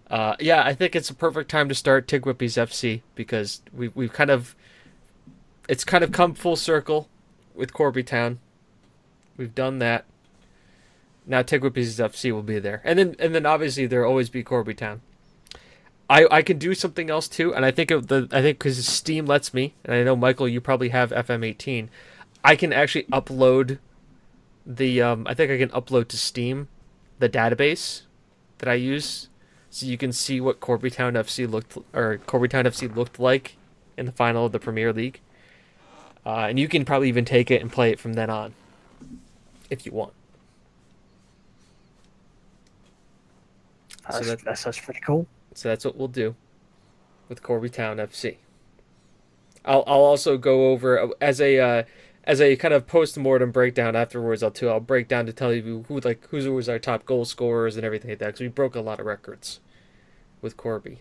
I think it's a perfect time to start Tig Whippy's FC, because it's kind of come full circle with Corby Town. We've done that. Now Tig Whippy's FC will be there, and then obviously there'll always be Corby Town. I can do something else too, and I think because Steam lets me, and I know Michael, you probably have FM18. I can actually upload I think I can upload to Steam the database that I use, so you can see what Corby Town FC looked like in the final of the Premier League, and you can probably even take it and play it from then on, if you want. That's pretty cool. So that's what we'll do with Corby Town FC. I'll also go over as a kind of post-mortem breakdown afterwards. I'll break down to tell you who was our top goal scorers and everything like that, because we broke a lot of records with Corby.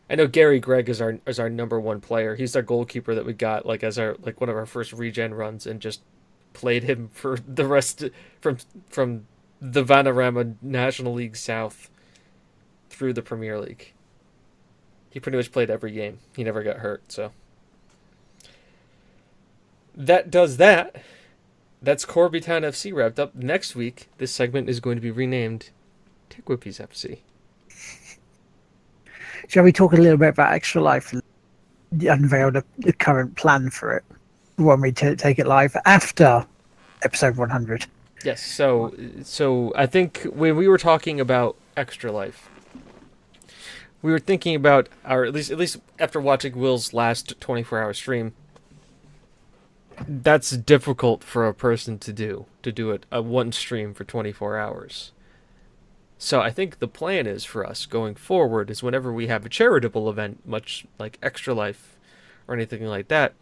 I know Gary Gregg is our number 1 player. He's our goalkeeper that we got as one of our first regen runs, and just played him for the rest from the Vanarama National League South through the Premier League. He pretty much played every game. He never got hurt, so that does that. That's Corby Town FC wrapped up. Next week, this segment is going to be renamed Tig Whippy's FC. Shall we talk a little bit about Extra Life and unveil the current plan for it when we take it live after episode 100? Yes, so I think when we were talking about Extra Life, we were thinking about at least after watching Will's last 24-hour stream, that's difficult for a person to do it a one stream for 24 hours. So I think the plan is for us going forward is whenever we have a charitable event, much like Extra Life or anything like that,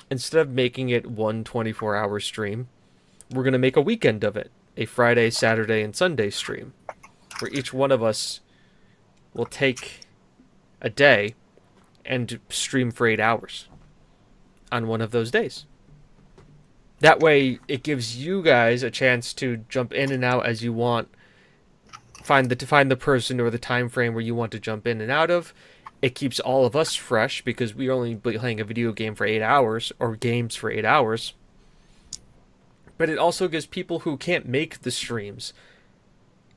instead of making it one 24-hour stream, we're going to make a weekend of it, a Friday, Saturday, and Sunday stream, where each one of us will take a day and stream for 8 hours on one of those days. That way, it gives you guys a chance to jump in and out as you want. Find the person or the time frame where you want to jump in and out of. It keeps all of us fresh because we're only playing a video game for 8 hours or games for 8 hours. But it also gives people who can't make the streams,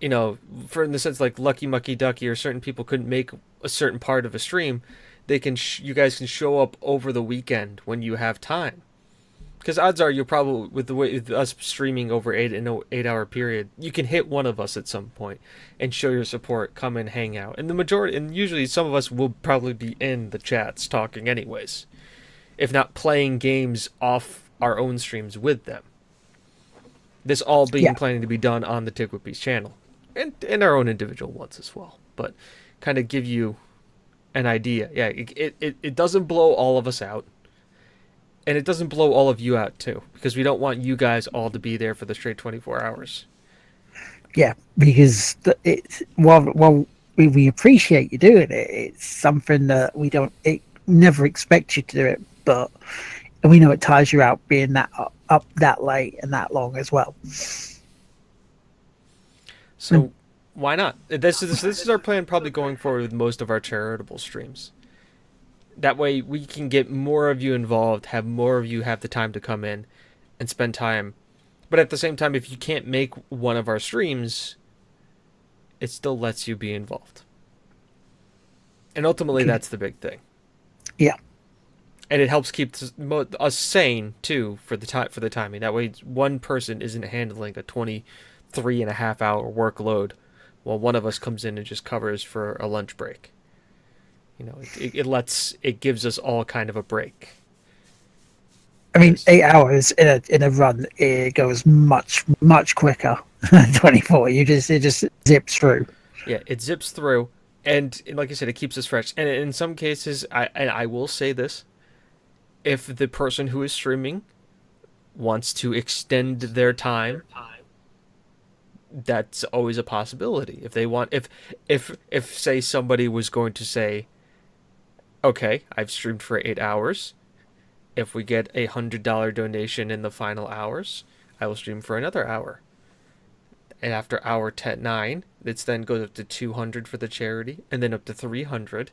for in the sense like Lucky Mucky Ducky or certain people couldn't make a certain part of a stream, they can you guys can show up over the weekend when you have time. Because odds are you'll probably, with us streaming over 8 hour period, you can hit one of us at some point and show your support, come and hang out. And usually some of us will probably be in the chats talking anyways, if not playing games off our own streams with them. This all being planning to be done on the Tigwapi's channel and our own individual ones as well. But kind of give you an idea. Yeah, it doesn't blow all of us out. And it doesn't blow all of you out, too, because we don't want you guys all to be there for the straight 24 hours. Yeah, because while we appreciate you doing it, it's something that we never expect you to do it, but we know it tires you out being that up that late and that long as well. So why not? This is our plan probably going forward with most of our charitable streams. That way we can get more of you involved, have more of you have the time to come in and spend time. But at the same time, if you can't make one of our streams, it still lets you be involved. And ultimately, that's the big thing. Yeah. And it helps keep us sane, too, for the timing. That way one person isn't handling a 23.5-hour workload while one of us comes in and just covers for a lunch break. It gives us all kind of a break. I mean, 8 hours in a run, it goes much quicker than 24. It just zips through. Yeah, it zips through, and like I said, it keeps us fresh. And in some cases, I will say this: if the person who is streaming wants to extend their time, that's always a possibility. If they want, if say somebody was going to say, okay, I've streamed for 8 hours. If we get $100 donation in the final hours, I will stream for another hour. And after hour 9, it then goes up to 200 for the charity, and then up to 300,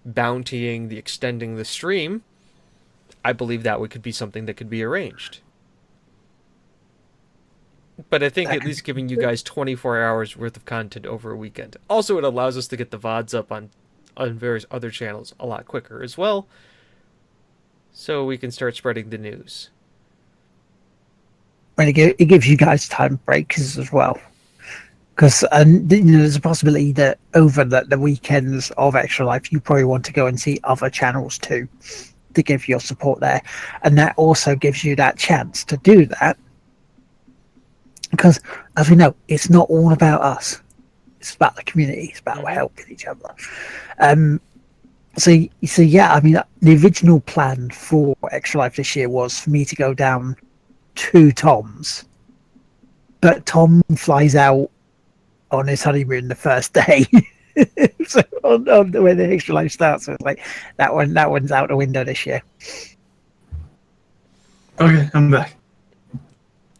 bountying the extending the stream. I believe that could be something that could be arranged. But I think at least giving you guys 24 hours worth of content over a weekend. Also, it allows us to get the VODs up on various other channels a lot quicker as well, so we can start spreading the news. And it gives you guys time breaks as well, because there's a possibility that over the weekends of Extra Life, you probably want to go and see other channels too, to give your support there, and that also gives you that chance to do that, because as we know, it's not all about us. It's about the community. It's about helping each other. So yeah, I mean, the original plan for Extra Life this year was for me to go down to Tom's, but Tom flies out on his honeymoon the first day. So on the way the Extra Life starts, so it's like that one's out the window this year. Okay, I'm back.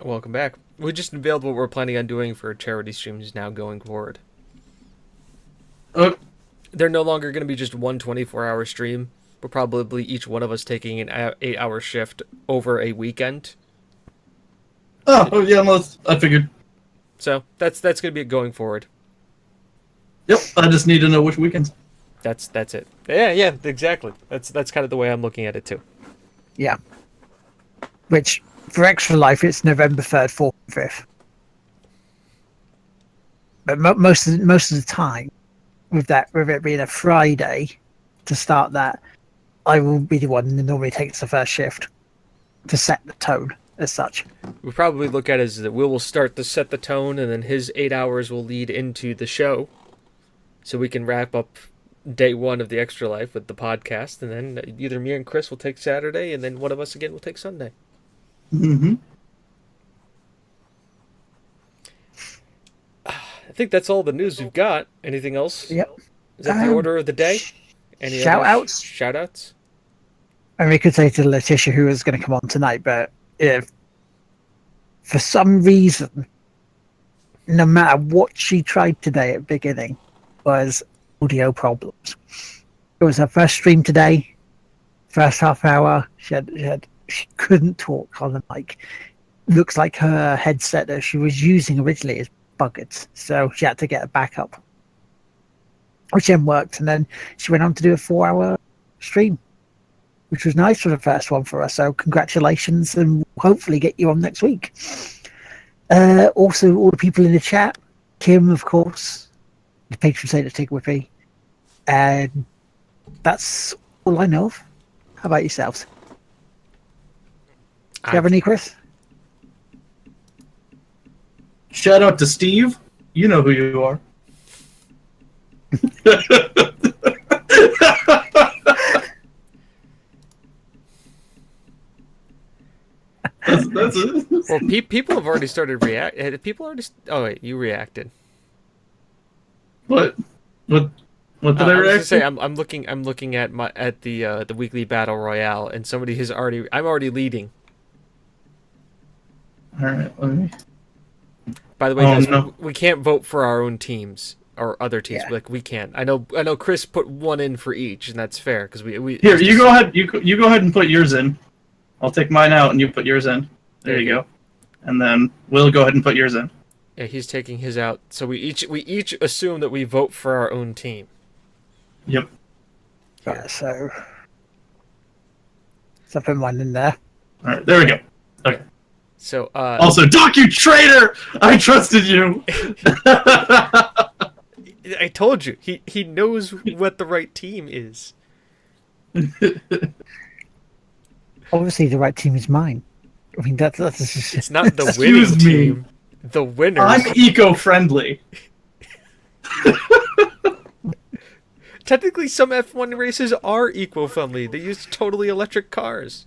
Welcome back. We just unveiled what we're planning on doing for charity streams now going forward. They're no longer going to be just one 24-hour stream. We're probably each one of us taking an 8-hour shift over a weekend. Oh yeah, I figured. So that's going to be it going forward. Yep, I just need to know which weekends. That's it. Yeah, exactly. That's kind of the way I'm looking at it too. Yeah. Which for Extra Life, it's November 3rd, 4th, and 5th. But most of the time, with it being a Friday to start that, I will be the one that normally takes the first shift. to set the tone as such. We probably look at it as that Will start to set the tone, and then his 8 hours will lead into the show. So we can wrap up day one of the Extra Life with the podcast, and then either me and Chris will take Saturday, and then one of us again will take Sunday. Mm-hmm. I think that's all the news we've got. Anything else? Yep. Is that the order of the day? Any Shout other outs? Shout outs? And we could say to Letitia, who was going to come on tonight, but if for some reason, no matter what she tried today at the beginning, was audio problems. It was her first stream today, first half hour. She couldn't talk on the mic. Looks like her headset that she was using originally is buggered, so she had to get a backup, which then worked. And then she went on to do a 4-hour stream, which was nice for the first one for us. So congratulations, and we'll hopefully get you on next week. Also, all the people in the chat, Kim, of course, the patron saint of Tigwhippy, and that's all I know of. How about yourselves? Do you have any, Chris? Shout out to Steve. You know who you are. that's it. Well, people have already started react. People already. Oh wait, you reacted. What? What did I was react gonna say to? I'm looking at the weekly battle royale, and somebody has already. I'm already leading. All right, let me. By the way, Oh, guys, no. we can't vote for our own teams or other teams. Yeah. Like we can't. I know. Chris put one in for each, and that's fair because we. Here, you go ahead. You go ahead and put yours in. I'll take mine out, and you put yours in. There you go. And then we'll go ahead and put yours in. Yeah, he's taking his out. So we each assume that we vote for our own team. Yep. Yeah, so put mine in there. All right, there we go. Okay. So Also, Doc, you traitor! I trusted you. I told you he knows what the right team is. Obviously, the right team is mine. I mean, that's It's not the winning Excuse me. team. The winners. I'm eco-friendly. Technically, some F1 races are eco-friendly. They use totally electric cars.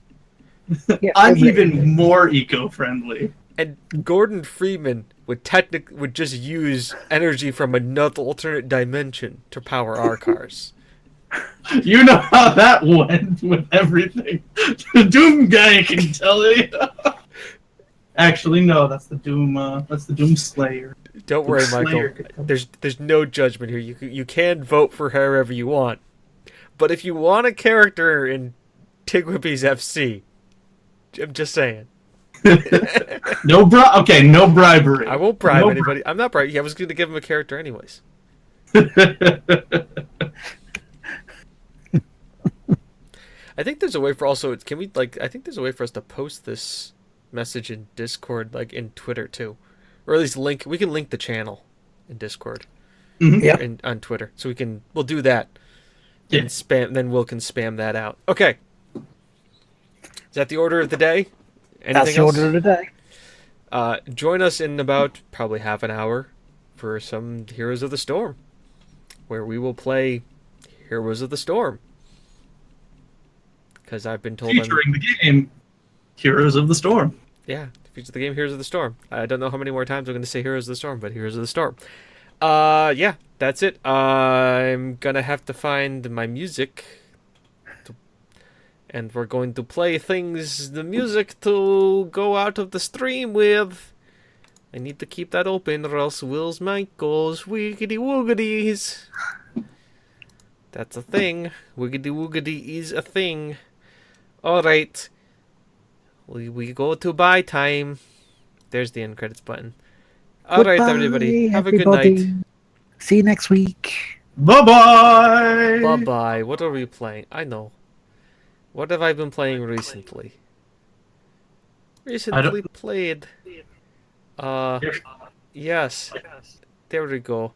yeah, I'm even more eco-friendly. And Gordon Freeman would just use energy from another alternate dimension to power our cars. You know how that went with everything. The Doom guy can tell you. Actually, no, that's the Doom Slayer. Don't worry, Slayer Michael. could come. There's no judgment here. You can vote for however you want, but if you want a character in Tigwhippy's FC, I'm just saying. No bribery. I won't bribe No anybody. I'm not bribing. I was going to give him a character anyways. I think there's a way for also. Can we I think there's a way for us to post this message in Discord, like in Twitter too, or at least link. We can link the channel in Discord. Mhm. Yeah. And on Twitter, so we'll do that. Yeah. And spam. Then Will can spam that out. Okay. Is that the order of the day? Anything That's the else? order of the day. Join us in about probably half an hour for some Heroes of the Storm, where we will play Heroes of the Storm. Because I've been told Featuring the game Heroes of the Storm. Yeah, feature the game Heroes of the Storm. I don't know how many more times I'm going to say Heroes of the Storm, but Heroes of the Storm. Yeah, that's it. I'm going to have to find my music. And we're going to play the music to go out of the stream with. I need to keep that open or else Will's mic goes wiggity woogities. That's a thing. Wiggity woogity is a thing. Alright. We go to buy time. There's the end credits button. Alright, Goodbye, everybody. Have a good everybody. night. See you next week. Bye-bye! Bye-bye. What are we playing? I know. What have I been playing recently? Recently played. Yes. There we go.